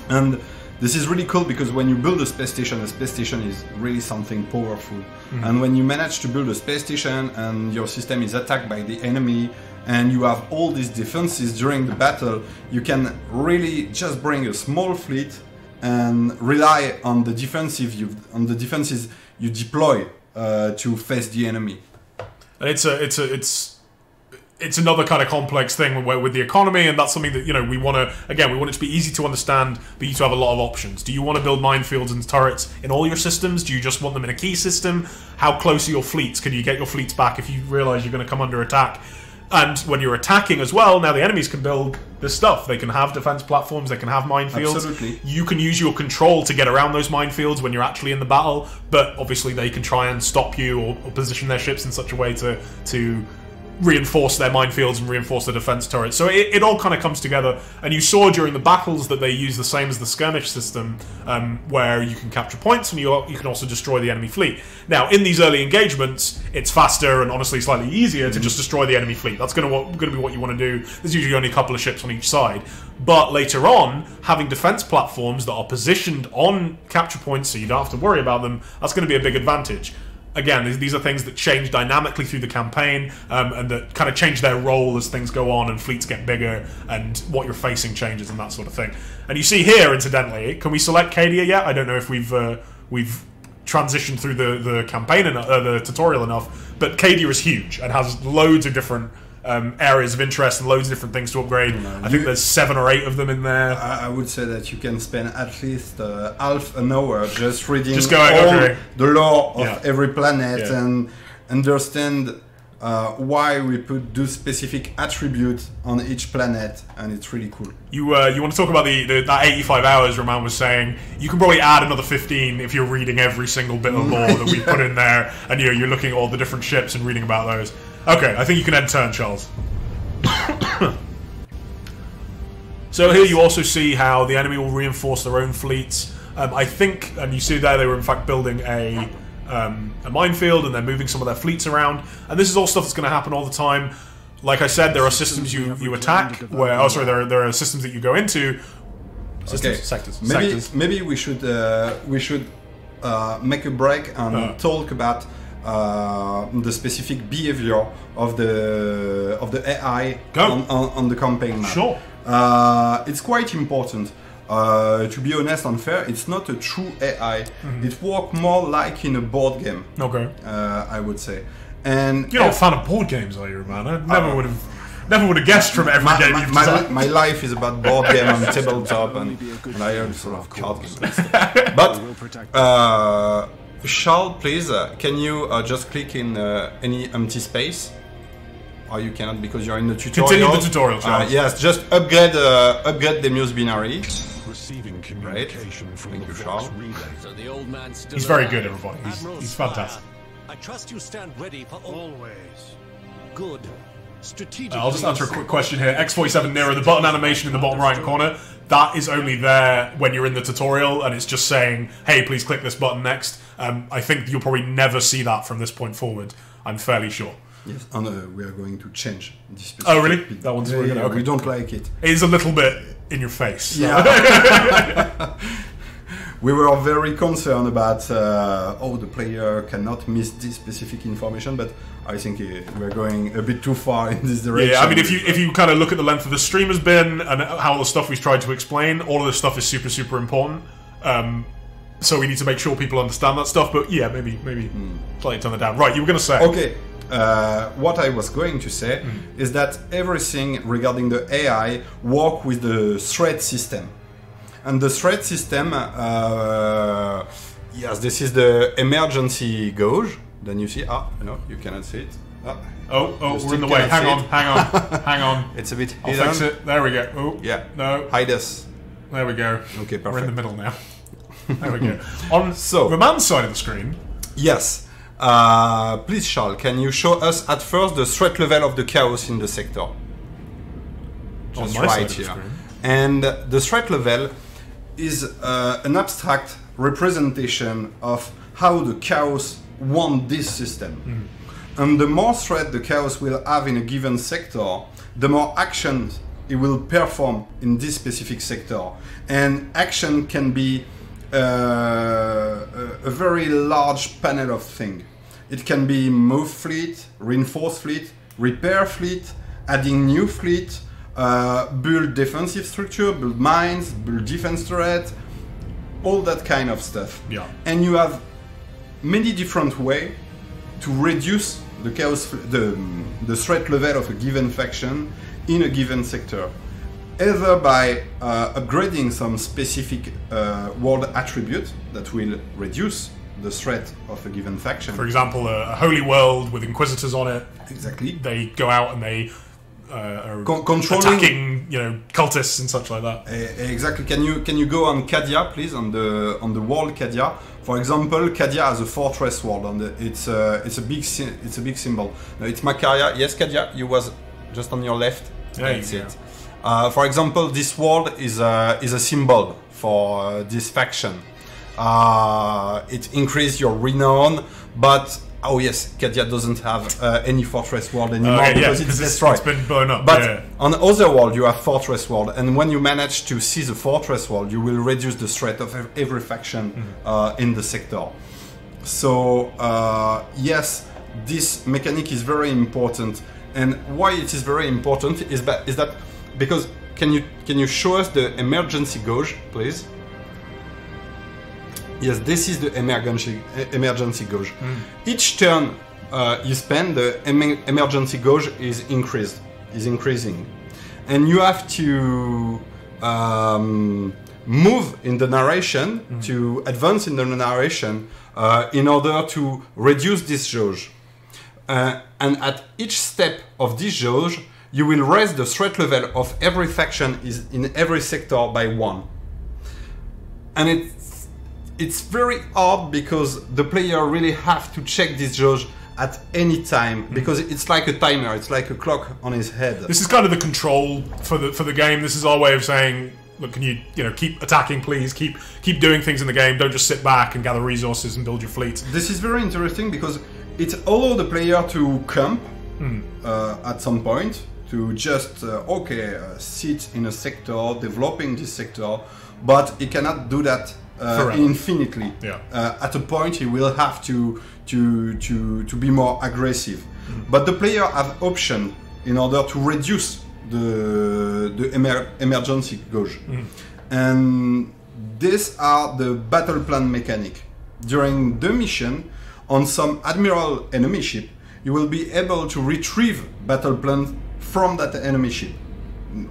And this is really cool because when you build a space station is really something powerful. And when you manage to build a space station and your system is attacked by the enemy and you have all these defenses during the battle, you can really just bring a small fleet and rely on the defenses you deploy to face the enemy. And it's another kind of complex thing with the economy, and that's something that we want it to be easy to understand, but you to have a lot of options. Do you want to build minefields and turrets in all your systems? Do you just want them in a key system? How close are your fleets? Can you get your fleets back if you realize you're going to come under attack? And when you're attacking as well, now the enemies can build this stuff. They can have defense platforms, they can have minefields. Absolutely. You can use your control to get around those minefields when you're actually in the battle, but obviously they can try and stop you or position their ships in such a way to reinforce their minefields and reinforce the defense turrets. So it all kind of comes together. And you saw during the battles that they use the same as the skirmish system, where you can capture points and you can also destroy the enemy fleet. Now, in these early engagements, it's faster and honestly slightly easier to just destroy the enemy fleet. That's going to be what you want to do. There's usually only a couple of ships on each side. But later on, having defense platforms that are positioned on capture points so you don't have to worry about them, that's going to be a big advantage. Again, these are things that change dynamically through the campaign, and that kind of change their role as things go on and fleets get bigger and what you're facing changes and that sort of thing. And you see here, incidentally, can we select Cadia yet? I don't know if we've transitioned through the campaign the tutorial enough, but Cadia is huge and has loads of different areas of interest and loads of different things to upgrade. I think there's 7 or 8 of them in there. I would say that you can spend at least half an hour just reading the lore of every planet and understand why we put those specific attributes on each planet, and it's really cool. You want to talk about that 85 hours Roman was saying? You can probably add another 15 if you're reading every single bit of lore that we put in there, and you're looking at all the different ships and reading about those. Okay, I think you can end turn, Charles. So here you also see how the enemy will reinforce their own fleets. I think, and you see there they were in fact building a minefield and they're moving some of their fleets around. And this is all stuff that's going to happen all the time. Like I said, there are systems you attack, there are systems that you go into. Sectors. Maybe we should make a break and talk about the specific behavior of the AI on the campaign map. Sure. It's quite important. To be honest and fair, it's not a true AI. It works more like in a board game. Okay. I would say. And you're not a fan of board games, are you, man? I never would have guessed from every game you've designed. My life is about board game and tabletop, and I also love card games. But Charles, please, can you just click in any empty space? Or you cannot because you're in the tutorial. Continue the tutorial, Charles. Yes, just upgrade the Muse binary. Receiving communication from Thank you, Charles. So the old man's still He's very alive. good, everybody. He's fantastic. I trust you stand ready for always. Good. Strategic. I'll just answer a quick question here. X47 Nero, the button animation in the bottom right corner, that is only there when you're in the tutorial and it's just saying, hey, please click this button next. I think you'll probably never see that from this point forward. I'm fairly sure. Yes, and we are going to change this specific Oh, really? bit. That one's Okay. okay. We don't like it. It is a little bit in your face. Yeah. We were very concerned about the player cannot miss this specific information, but I think we're going a bit too far in this direction. Yeah, I mean, if you kind of look at the length of the stream has been and how all the stuff we've tried to explain, all of this stuff is super, super important. So we need to make sure people understand that stuff. But yeah, maybe slightly turn it down. Right, you were going to say. Okay. What I was going to say is that everything regarding the AI work with the threat system. And the threat system, yes, this is the emergency gauge. Then you see, no, you cannot see it. We're in the way. Hang on. It's a bit I'll hidden. fix it. There we go. Oh, Yeah. no. Hide us. There we go. Okay, perfect. We're in the middle now. There we go. On So- Roman's side of the screen, Yes. Please, Charles, can you show us at first the threat level of the chaos in the sector? Just my side right of the here. screen. And the threat level is an abstract representation of how the chaos want this system. And the more threat the chaos will have in a given sector, the more actions it will perform in this specific sector. And action can be a very large panel of things. It can be move fleet, reinforce fleet, repair fleet, adding new fleet, build defensive structure, build mines, build defense turret, all that kind of stuff. Yeah. And you have many different ways to reduce the chaos, the threat level of a given faction in a given sector. Either by upgrading some specific world attribute that will reduce the threat of a given faction. for example, a holy world with inquisitors on it. Exactly. They go out and they are Controlling attacking, cultists and such like that. Exactly. Can you go on Cadia, please, on the world Cadia? For example, Cadia has a fortress world, and it's a big symbol. No, it's Macaria. Yes, Cadia, you was just on your left. There That's you it. For example, this world is a symbol for this faction. It increases your renown, but oh yes, Cadia doesn't have any fortress world anymore because it's destroyed. It's been blown up. But on other world, you have fortress world, and when you manage to seize the fortress world, you will reduce the threat of every faction in the sector. So yes, this mechanic is very important, and why it is very important is that because can you show us the emergency gauge, please? Yes, this is the emergency gauge. Each turn you spend, the emergency gauge is increasing, and you have to move in the narration, to advance in the narration in order to reduce this gauge. And at each step of this gauge, you will raise the threat level of every faction in every sector by 1. And it's very hard because the player really have to check this gauge at any time because it's like a timer, it's like a clock on his head. This is kind of the control for the game. This is our way of saying, look, can you keep attacking, please, keep doing things in the game. Don't just sit back and gather resources and build your fleet. This is very interesting because it allows the player to camp at some point, to just sit in a sector, developing this sector, but he cannot do that infinitely. Yeah. At a point, he will have to be more aggressive. But the player have option in order to reduce the emergency gauge, and these are the battle plan mechanic. During the mission, on some admiral enemy ship, you will be able to retrieve battle plan from that enemy ship.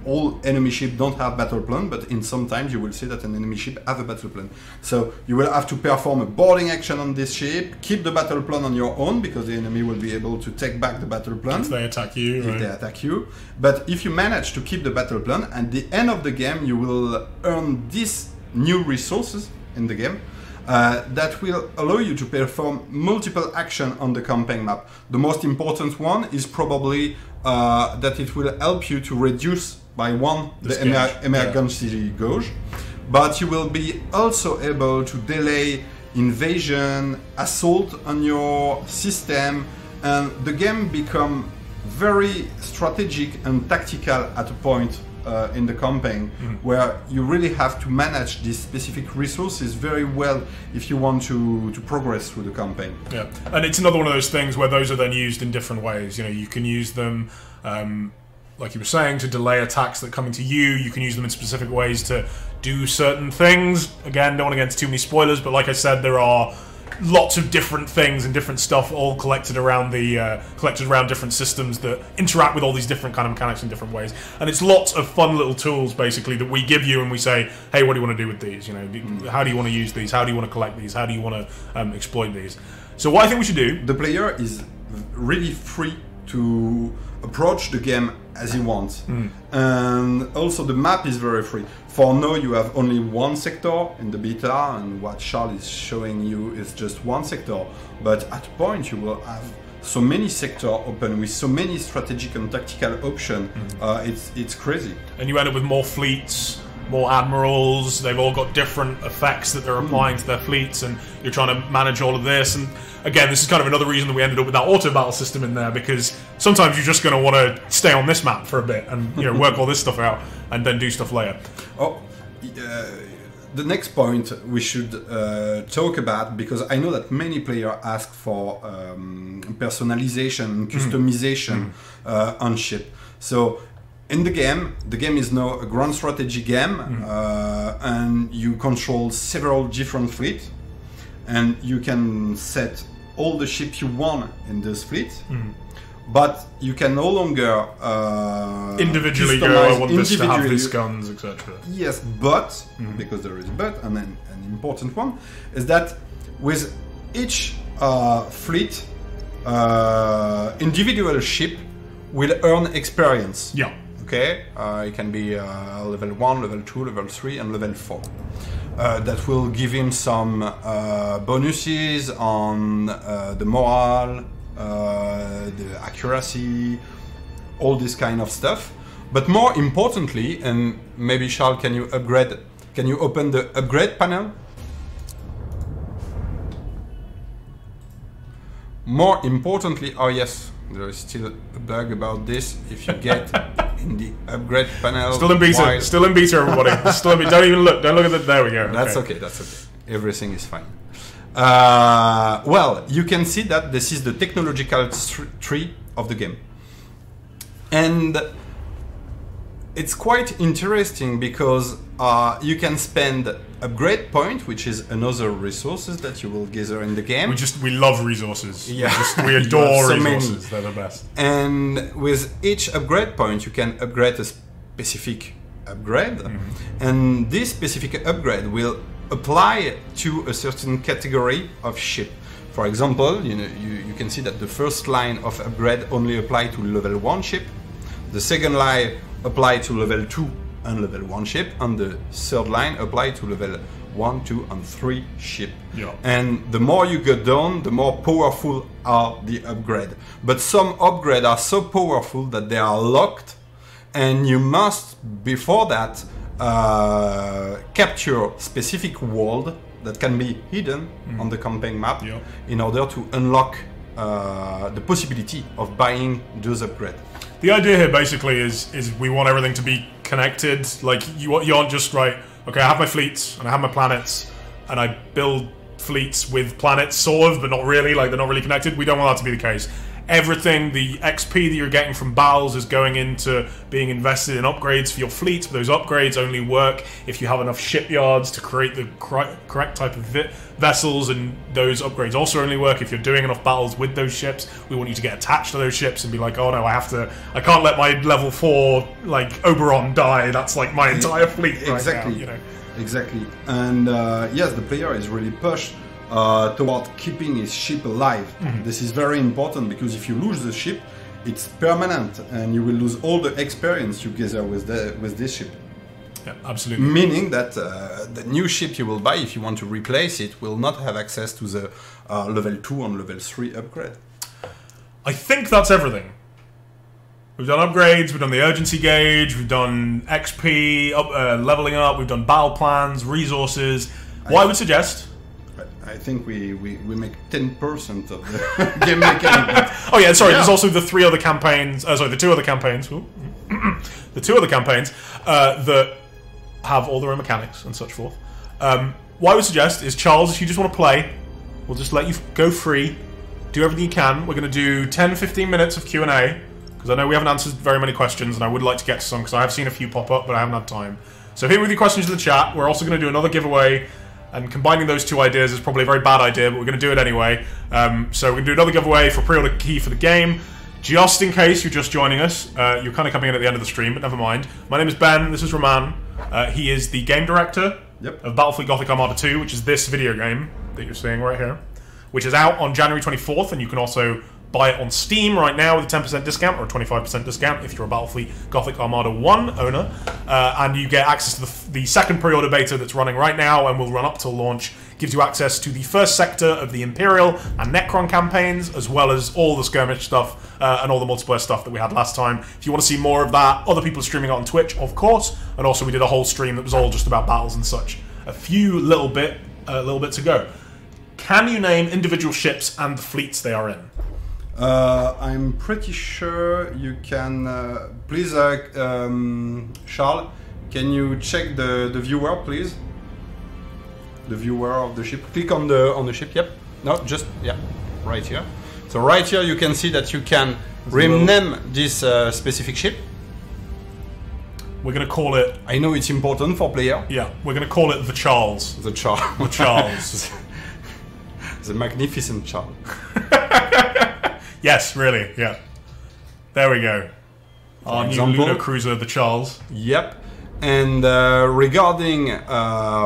All enemy ships don't have battle plan, but in some times you will see that an enemy ship have a battle plan. So you will have to perform a boarding action on this ship, keep the battle plan on your own because the enemy will be able to take back the battle plan If they attack you, if they attack you. But if you manage to keep the battle plan, at the end of the game you will earn these new resources in the game that will allow you to perform multiple actions on the campaign map. The most important one is probably that it will help you to reduce by 1 the emergency gauge, but you will be also able to delay invasion, assault on your system, and the game become very strategic and tactical at a point in the campaign where you really have to manage these specific resources very well if you want to progress through the campaign. Yeah, and it's another one of those things where those are then used in different ways. You can use them, like you were saying, to delay attacks that come into you. You can use them in specific ways to do certain things. Again, don't want to get into too many spoilers, but like I said, there are lots of different things and different stuff all collected around different systems that interact with all these different kind of mechanics in different ways, and it's lots of fun little tools basically that we give you and we say, hey, what do you want to do with these? How do you want to use these? How do you want to collect these? How do you want to exploit these? So what I think we should do, the player is really free to approach the game as you want. And also the map is very free. For now you have only one sector in the beta, and what Charles is showing you is just one sector, but at a point you will have so many sectors open with so many strategic and tactical options. It's crazy. And you end up with more fleets, more admirals. They've all got different effects that they're applying to their fleets, and you're trying to manage all of this. And again, this is kind of another reason that we ended up with that auto battle system in there, because sometimes you're just going to want to stay on this map for a bit and work all this stuff out and then do stuff later. The next point we should talk about, because I know that many players ask for personalization and customization on ship. So in the game is now a grand strategy game, and you control several different fleets, and you can set all the ships you want in this fleet. But you can no longer individually go, I want this to have these guns, etc. Yes, but, because there is a but, and then an important one, is that with each fleet, individual ship will earn experience. Yeah. Okay? It can be level 1, level 2, level 3, and level 4. That will give him some bonuses on the morale, the accuracy, all this kind of stuff. But more importantly, and maybe Charles, can you open the upgrade panel? More importantly, oh yes, there is still a bug about this. If you get in the upgrade panel, still in beta, still in beta, everybody. Still in beta. Don't even look. Don't look at the. There we go. That's okay. That's okay. Everything is fine. Well, you can see that this is the technological tree of the game, and it's quite interesting because you can spend upgrade point, which is another resources that you will gather in the game. We love resources. Yeah, we adore so resources. They're the best. And with each upgrade point, you can upgrade a specific upgrade, and this specific upgrade will apply to a certain category of ship. For example, you can see that the first line of upgrade only apply to level 1 ship, the second line apply to level 2 and level 1 ship, and the third line apply to level 1, 2 and 3 ship. Yeah. And the more you go down, the more powerful are the upgrade. But some upgrades are so powerful that they are locked, and you must, before that, capture specific world that can be hidden on the campaign map in order to unlock the possibility of buying those upgrades. The idea here basically is we want everything to be connected. Like you aren't just right. Okay, I have my fleets and I have my planets, and I build fleets with planets, sort of, but not really. Like they're not really connected. We don't want that to be the case. Everything, the XP that you're getting from battles is going into being invested in upgrades for your fleets, but those upgrades only work if you have enough shipyards to create the correct type of vessels, and those upgrades also only work if you're doing enough battles with those ships. We want you to get attached to those ships and be like, oh no, I can't let my level 4, like, Oberon die. That's like my entire fleet exactly. right now, Exactly. And yes, the player is really pushed toward keeping his ship alive. This is very important, because if you lose the ship, it's permanent, and you will lose all the experience you gather with this ship. Yeah, absolutely. Meaning that the new ship you will buy, if you want to replace it, will not have access to the level 2 and level 3 upgrade. I think that's everything. We've done upgrades, we've done the urgency gauge, we've done XP, leveling up, we've done battle plans, resources. What I would suggest... I think we make 10% of the game mechanic. Oh yeah, sorry. There's also the 3 other campaigns. The 2 other campaigns. The 2 other campaigns that have all their own mechanics and such forth. What I would suggest is, Charles, if you just want to play, we'll just let you go free. Do everything you can. We're going to do 10-15 minutes of Q&A, because I know we haven't answered very many questions, and I would like to get to some, because I have seen a few pop up, but I haven't had time. So hit with your questions in the chat. We're also going to do another giveaway. And combining those 2 ideas is probably a very bad idea, but we're going to do it anyway. So we're going to do another giveaway for pre-order key for the game. Just in case you're just joining us, you're kind of coming in at the end of the stream, but never mind. My name is Ben, this is Roman. He is the game director of Battlefleet Gothic Armada 2, which is this video game that you're seeing right here, which is out on January 24th, and you can also buy it on Steam right now with a 10% discount or a 25% discount if you're a Battlefleet Gothic Armada 1 owner. And you get access to the second pre-order beta that's running right now and will run up till launch. Gives you access to the first sector of the Imperial and Necron campaigns, as well as all the skirmish stuff and all the multiplayer stuff that we had last time. If you want to see more of that, other people are streaming it on Twitch, of course, and also we did a whole stream that was all just about battles and such. A few little bits ago. Can you name individual ships and the fleets they are in? I'm pretty sure you can. Please, Charles, can you check the viewer, please? The viewer of the ship. Click on the ship. Yep. No, just yeah, right here. So right here you can see that you can rename this specific ship. We're gonna call it. I know it's important for player. Yeah, we're gonna call it the Charles. The Charles. The Charles. The magnificent Charles. Yes, really. Yeah. There we go. Our new lunar cruiser, the Charles. Yep. And regarding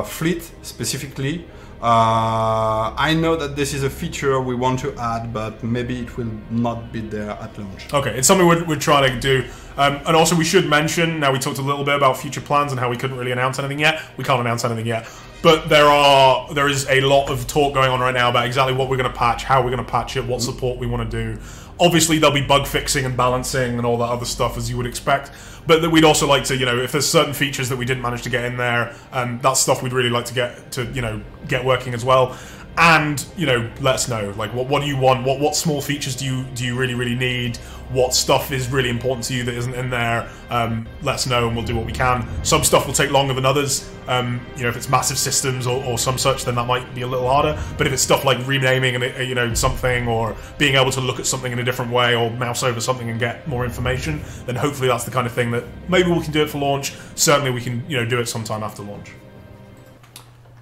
fleet specifically, I know that this is a feature we want to add, but maybe it will not be there at launch. Okay, it's something we're trying to do. And also we should mention, now we talked a little bit about future plans and how we couldn't really announce anything yet. We can't announce anything yet. But there is a lot of talk going on right now about exactly what we're going to patch, how we're going to patch it, what support we want to do. Obviously, there'll be bug fixing and balancing and all that other stuff, as you would expect. But that we'd also like to, if there's certain features that we didn't manage to get in there, that's stuff we'd really like to get working as well. And let us know, like, what do you want? What small features do you really need? What stuff is really important to you that isn't in there? Let us know and we'll do what we can. Some stuff will take longer than others. If it's massive systems or some such, then that might be a little harder. But if it's stuff like renaming and something, or being able to look at something in a different way, or mouse over something and get more information, then hopefully that's the kind of thing that maybe we can do it for launch. Certainly we can do it sometime after launch.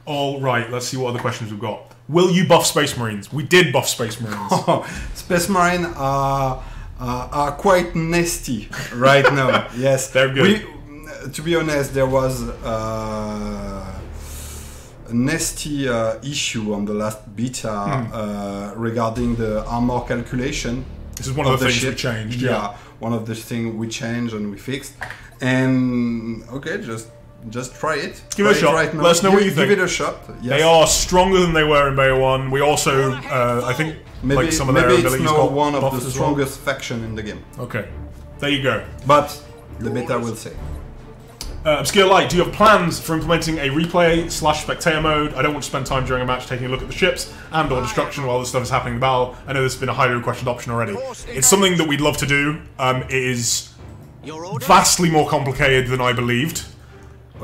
All right, let's see what other questions we've got. Will you buff Space Marines? We did buff Space Marines. Space Marine are quite nasty right now. Yes, they're good. To be honest, there was a nasty issue on the last beta regarding the armor calculation. This is one of the things we changed. Yeah, one of the things we changed and we fixed. And okay, just try it. Give it a shot. Right, let us know what you think. Give it a shot. Yes. They are stronger than they were in Bay 1. We also, I think, maybe, like some of their abilities got one of the strongest faction in the game. Okay, there you go. But the beta will say. Obscure Light, do you have plans for implementing a replay/spectator mode? I don't want to spend time during a match taking a look at the ships and/or destruction while this stuff is happening in the battle. I know this has been a highly requested option already. It's something that we'd love to do. It is vastly more complicated than I believed.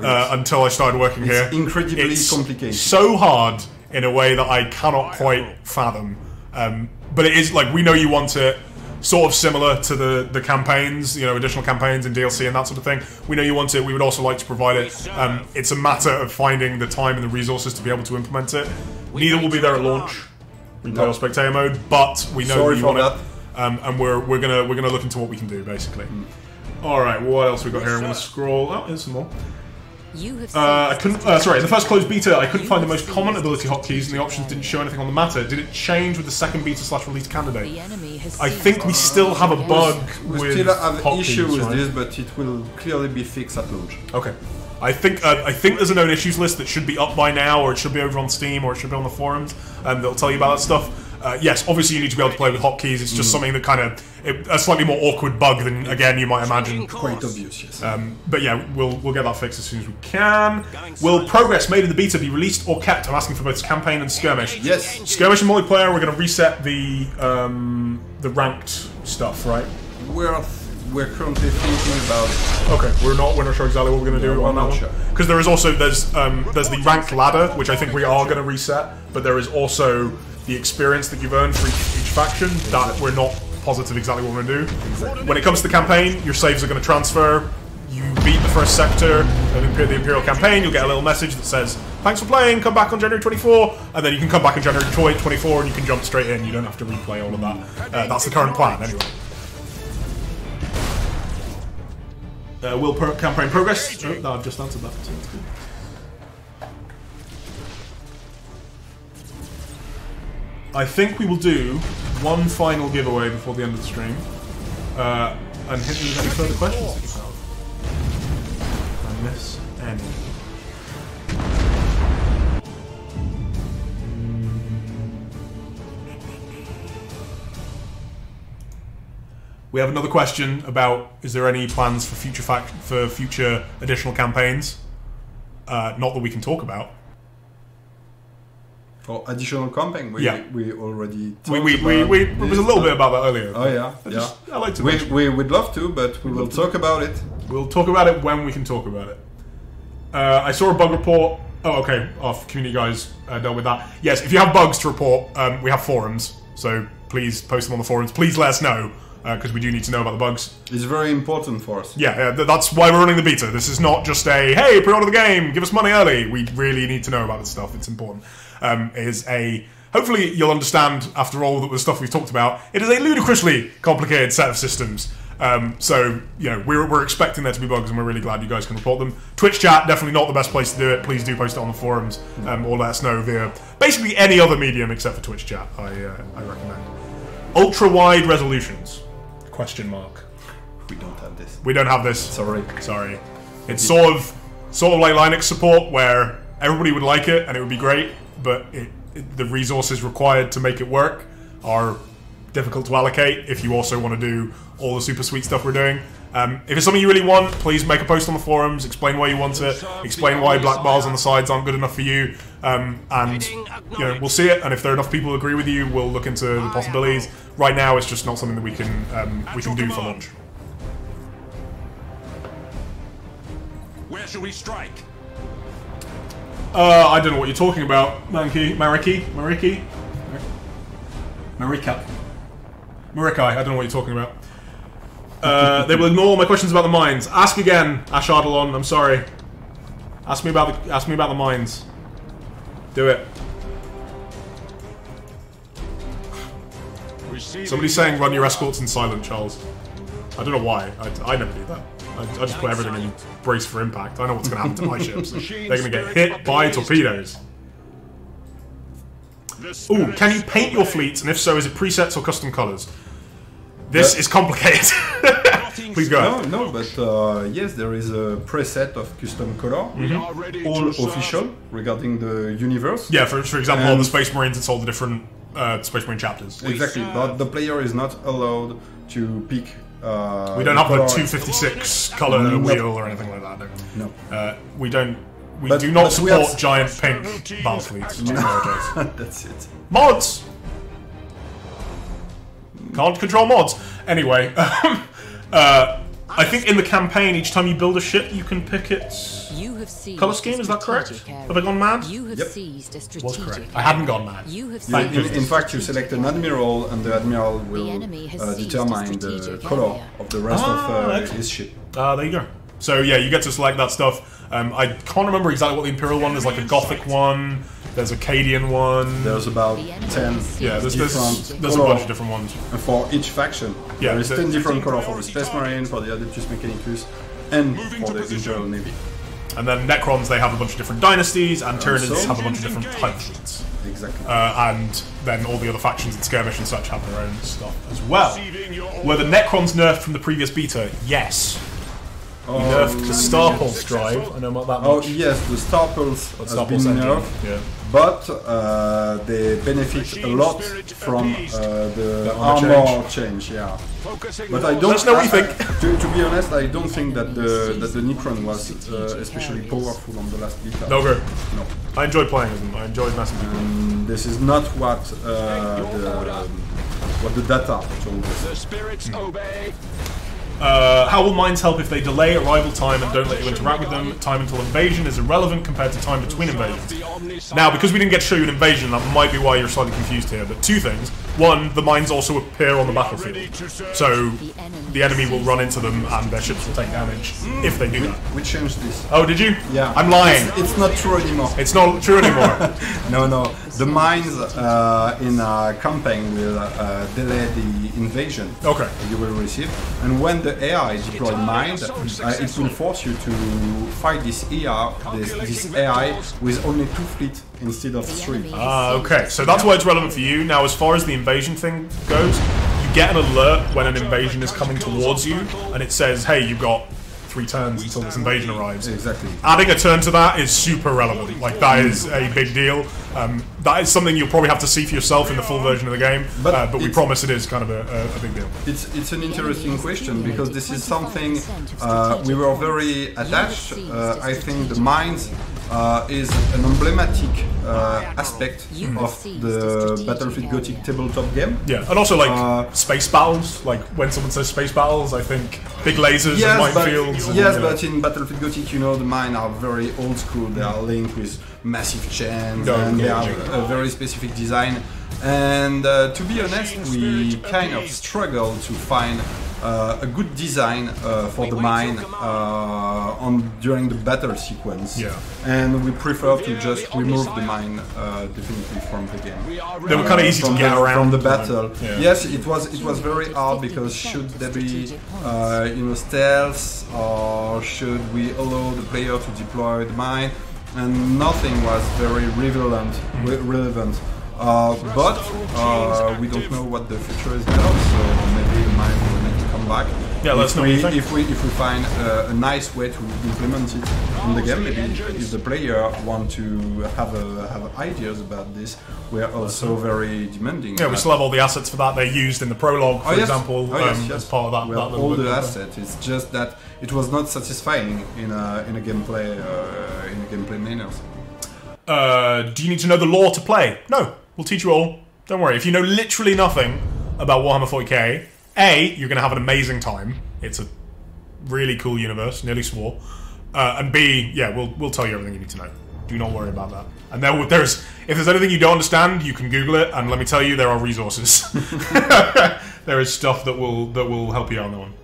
Until I started working here. It's incredibly complicated. So hard in a way that I cannot quite fathom. But it is, like, we know you want it sort of similar to the campaigns, additional campaigns and DLC and that sort of thing. We know you want it. We would also like to provide it. It's a matter of finding the time and the resources to be able to implement it. Neither will be there at launch, replay or spectator mode, but we know you want it. And we're gonna look into what we can do, basically. All right, what else we got here? I'm gonna scroll. Oh, here's some more. I couldn't. Sorry, in the first closed beta, I couldn't find the most common ability hotkeys, and the options didn't show anything on the matter. Did it change with the second beta/release candidate? I think we still have a bug with hotkeys. We still have an issue with this, but it will clearly be fixed at launch. Okay. I think there's a known issues list that should be up by now, or it should be over on Steam, or it should be on the forums, and they'll tell you about that stuff. Yes, obviously you need to be able to play with hotkeys. It's just something that kind of a slightly more awkward bug than again you might imagine. Quite obvious, yes. But yeah, we'll get that fixed as soon as we can. Will progress made in the beta be released or kept? I'm asking for both campaign and skirmish. Yes, skirmish and multiplayer. We're going to reset the ranked stuff, right? We're currently thinking about. Okay, we're not sure exactly what we're going to do on that one. Because there is also there's the ranked ladder, which I think we are going to reset, but there is also the experience that you've earned for each faction that we're not positive exactly what we're going to do. Exactly. When it comes to the campaign, your saves are going to transfer. You beat the first sector of the Imperial Campaign, you'll get a little message that says, "Thanks for playing, come back on January 24, and then you can come back on January 24 and you can jump straight in. You don't have to replay all of that. That's the current plan, anyway. Will campaign progress? Oh, no, I've just answered that. So that's good. I think we will do one final giveaway before the end of the stream. And hit me with any further questions that you have. I miss any. We have another question about: is there any plans for future additional campaigns? Not that we can talk about. For additional campaign, we already talked there was a little bit about that earlier. Oh yeah, I like to. We would love to, but we will talk about it. We'll talk about it when we can talk about it. I saw a bug report. Oh, okay. Our community guys dealt with that. Yes, if you have bugs to report, we have forums. So please post them on the forums. Please let us know, because we do need to know about the bugs. It's very important for us. Yeah, that's why we're running the beta. This is not just a, hey, pre-order the game, give us money early. We really need to know about this stuff. It's important. Hopefully you'll understand, after all the stuff we've talked about, it is a ludicrously complicated set of systems. So, you know, we're expecting there to be bugs, and we're really glad you guys can report them. Twitch chat, definitely not the best place to do it. Please do post it on the forums, or let us know via basically any other medium except for Twitch chat, I recommend. Ultra-wide resolutions? Question mark. We don't have this. We don't have this. Sorry. It's sort of like Linux support, where everybody would like it and it would be great, but the resources required to make it work are difficult to allocate if you also want to do all the super sweet stuff we're doing. If it's something you really want, please make a post on the forums, explain why you want it, explain why black bars on the sides aren't good enough for you, and you know, we'll see it, and if there are enough people who agree with you, we'll look into the possibilities. Right now it's just not something that we can do for launch. Where should we strike? I don't know what you're talking about, Mariki, I don't know what you're talking about. They will ignore my questions about the mines. Ask again, Ash Ardalon, I'm sorry. Ask me about the mines. Do it. Somebody's saying run your escorts in silent, Charles. I don't know why. I never do that. I just put everything in brace for impact. I know what's going to happen to my ships. They're going to get hit by torpedoes. Ooh, can you paint your fleets? And if so, is it presets or custom colors? This is complicated. Please go ahead. No, but yes, there is a preset of custom color, all official regarding the universe. Yeah, for example, all the Space Marines, it's all the different Space Marine chapters. Exactly, but the player is not allowed to pick. We don't have the 256 color wheel or anything like that. No. We don't. We do not support giant pink Battlefleets. No. That's it. Mods. Can't control mods. Anyway, I think in the campaign, each time you build a ship, you can pick its color scheme. Is that correct? Have I gone mad? Yep. Was correct. I hadn't gone mad. In fact, you select an admiral, and the admiral will determine the color of the rest of his ship. There you go. So yeah, you get to select that stuff. I can't remember exactly what the Imperial one is. Like a Gothic one. There's a Acadian one. There's about 10. Yeah, there's a bunch of different ones. And for each faction, yeah, there is 10 different colors for the Space Marine, for the Adeptus Mechanicus, and for the Imperial Navy. And then Necrons, they have a bunch of different dynasties, and Tyranids have a bunch of different type fleets. Exactly. And then all the other factions and skirmish and such have their own stuff as well. Were the Necrons nerfed from the previous beta? Yes. We nerfed the Star Pulse drive. I know about that much. Oh yes, the Star Pulse has been nerfed, yeah. But they benefit a lot from the armor change. Yeah. But I don't. Let us know what you think. To be honest, I don't think that the Necron was especially powerful on the last beta. No go. No. I enjoyed playing with them. I enjoyed massively. This is not what the data told us. The spirits obey. How will mines help if they delay arrival time and don't let you interact with them? Time until invasion is irrelevant compared to time between invasions. Now, because we didn't get to show you an invasion, that might be why you're slightly confused here, but two things. One, the mines also appear on the battlefield. So, the enemy will run into them and their ships will take damage if they do that. We changed this. Oh, did you? Yeah. I'm lying. It's not true anymore. It's not true anymore. No. The mines in a campaign will delay the invasion you will receive. And when the AI deploy mines, it will force you to fight this AI with only 2 fleets instead of 3. Okay, so that's why it's relevant for you. Now, as far as the invasion thing goes, you get an alert when an invasion is coming towards you, and it says, hey, you've got 3 turns until this invasion arrives. Exactly. Adding a turn to that is super relevant. Like, that is a big deal. That is something you'll probably have to see for yourself in the full version of the game, but we promise it is kind of a big deal. It's an interesting question, because this is something we were very attached. I think the mines is an emblematic aspect of the Battlefleet Gothic tabletop game. Yeah, and also like space battles. Like when someone says space battles, I think big lasers and minefields. But in Battlefield Gothic, you know, the mines are very old school. They are linked with massive chains, and they have a very specific design. And to be honest, we kind of struggle to find a good design for the mine during the battle sequence. Yeah. And we prefer to just remove the mine definitively from the game. They were kind of easy to get around from the battle. Yeah. Yes, it was very hard, because should there be stealth, or should we allow the player to deploy the mine? And nothing was very relevant. But we don't know what the future is now, so maybe the mine will need to come back. Yeah, let's know. If we find a nice way to implement it in the game, maybe if the player want to have ideas about this, we are also very demanding. Yeah, we still have all the assets for that. They're used in the prologue, for example, as part of that. All the assets. It's just that it was not satisfying in a gameplay manner. Do you need to know the lore to play? No, we'll teach you all. Don't worry. If you know literally nothing about Warhammer 40k, A, you're going to have an amazing time. It's a really cool universe, nearly swore. And B, yeah, we'll tell you everything you need to know. Do not worry about that. And if there's anything you don't understand, you can Google it. And let me tell you, there are resources. There is stuff that will help you out on that one.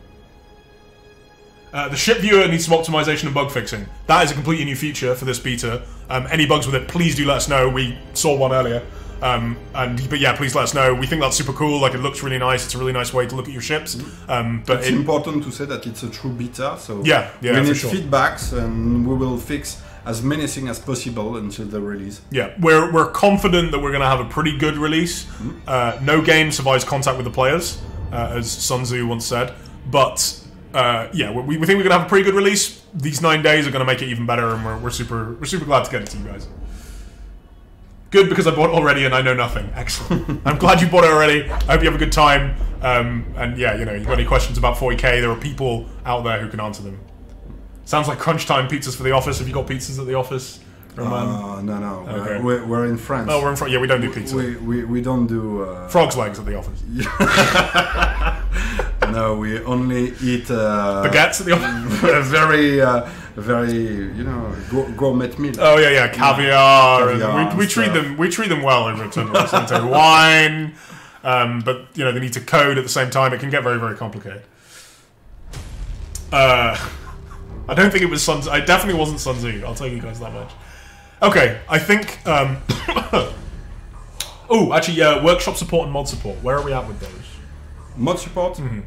The ship viewer needs some optimization and bug fixing. That is a completely new feature for this beta. Any bugs with it, please do let us know. We saw one earlier. But yeah, please let us know. We think that's super cool. Like, it looks really nice. It's a really nice way to look at your ships. But it's important to say that it's a true beta. So we need feedbacks, and we will fix as many things as possible until the release. Yeah, we're confident that we're going to have a pretty good release. No game survives contact with the players, as Sun Tzu once said. But yeah, we think we're going to have a pretty good release. These 9 days are going to make it even better, and we're super glad to get it to you guys. Good, because I bought it already and I know nothing. Excellent. I'm glad you bought it already. I hope you have a good time. And yeah, you've got any questions about 40k, there are people out there who can answer them. Sounds like crunch time pizzas for the office. Have you got pizzas at the office? No. Okay. We're in France. Oh, we're in France. Yeah, we don't do pizza. We don't do... Frog's legs at the office. No, we only eat... baguettes at the office? very, gourmet meal. Oh yeah, caviar. And we treat them well over at Tunbridge. Wine, but they need to code at the same time. It can get very, very complicated. I don't think it was Sun Tzu. I definitely wasn't Sun Tzu. I'll tell you guys that much. Okay, I think. Oh, actually, workshop support and mod support. Where are we at with those? Mod support. We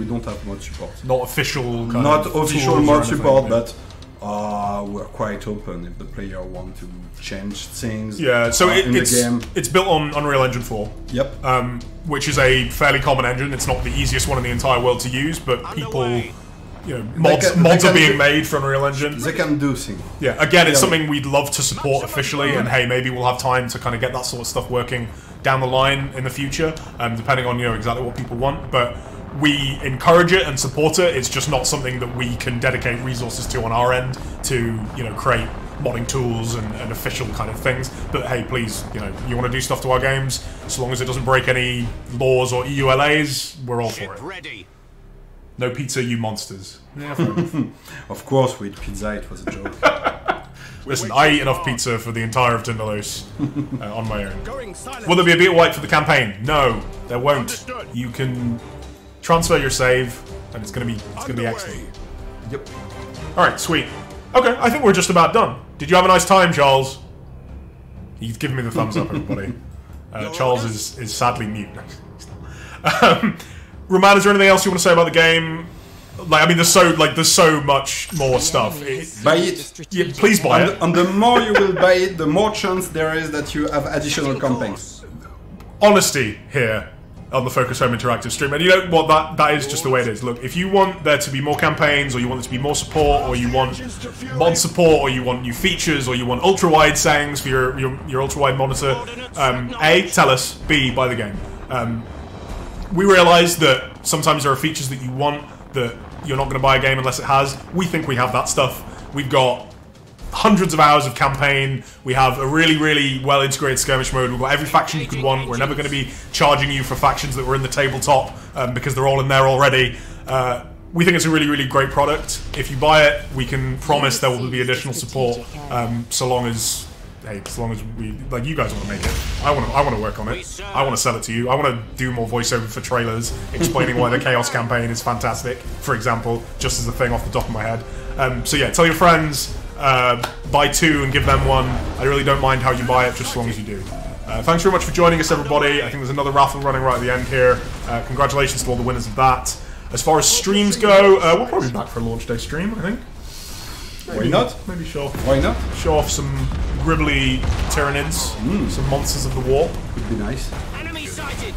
don't have mod support. Not official. Not official mod support, but we're quite open if the player want to change things. Yeah, so it's built on Unreal Engine 4. Yep. Which is a fairly common engine. It's not the easiest one in the entire world to use, but people, mods are being made for Unreal Engine. They can do things. Yeah, again, it's something we'd love to support officially, and hey, maybe we'll have time to kind of get that sort of stuff working down the line in the future, depending on exactly what people want. But we encourage it and support it. It's just not something that we can dedicate resources to on our end to create modding tools and official kind of things. But hey, please, you want to do stuff to our games, as long as it doesn't break any laws or EULAs, we're all for it. Ready. No pizza, you monsters. Yeah, of course, we eat pizza. It was a joke. Listen, I eat enough pizza for the entire of Tindalos on my own. Will there be a beat white for the campaign? No, there won't. You can transfer your save, and it's gonna be excellent. Yep. All right, sweet. Okay, I think we're just about done. Did you have a nice time, Charles? He's giving me the thumbs up, everybody. Charles is sadly mute. Roman, is there anything else you want to say about the game? Like, I mean, there's so much more stuff. Buy it. Yeah, please buy it. And the more you will buy it, the more chance there is that you have additional campaigns. Honesty here on the Focus Home Interactive stream, and you know what, that is just the way it is. Look, if you want there to be more campaigns, or you want there to be more support, or you want mod support, or you want new features, or you want ultra-wide settings for your ultra-wide monitor, A, tell us, B, buy the game. We realise that sometimes there are features that you want that you're not going to buy a game unless it has. We think we have that stuff. We've got hundreds of hours of campaign. We have a really, really well integrated skirmish mode. We've got every faction you could want. We're never going to be charging you for factions that were in the tabletop because they're all in there already. We think it's a really, really great product. If you buy it, we can promise there will be additional support so long as we, like, you guys want to make it. I want to work on it. I want to sell it to you. I want to do more voiceover for trailers explaining why the Chaos campaign is fantastic, for example, just as a thing off the top of my head. So yeah, tell your friends, buy 2 and give them 1. I really don't mind how you buy it, just as long as you do. Thanks very much for joining us, everybody. I think there's another raffle running right at the end here. Congratulations to all the winners of that. As far as streams go, we'll probably be back for a launch day stream, I think. Why not? Maybe show off. Why not? Show off some gribbly Tyranids, some monsters of the war. Would be nice. Enemy sighted.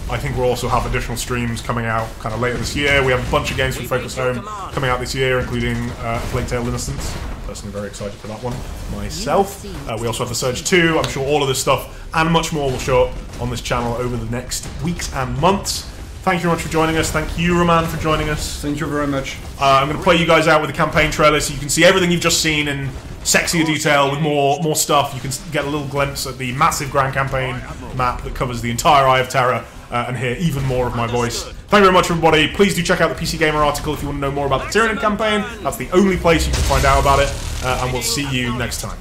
I think we'll also have additional streams coming out kind of later this year. We have a bunch of games from Focus Home coming out this year, including A Plague Tale Innocence. Personally very excited for that one myself. We also have The Surge 2. I'm sure all of this stuff and much more will show up on this channel over the next weeks and months. Thank you very much for joining us. Thank you, Roman, for joining us. Thank you very much. I'm going to play you guys out with the campaign trailer so you can see everything you've just seen in sexier detail with more stuff. You can get a little glimpse at the massive Grand Campaign map that covers the entire Eye of Terror and hear even more of my voice. Thank you very much, everybody. Please do check out the PC Gamer article if you want to know more about the Tyranid campaign. That's the only place you can find out about it. And we'll see you next time.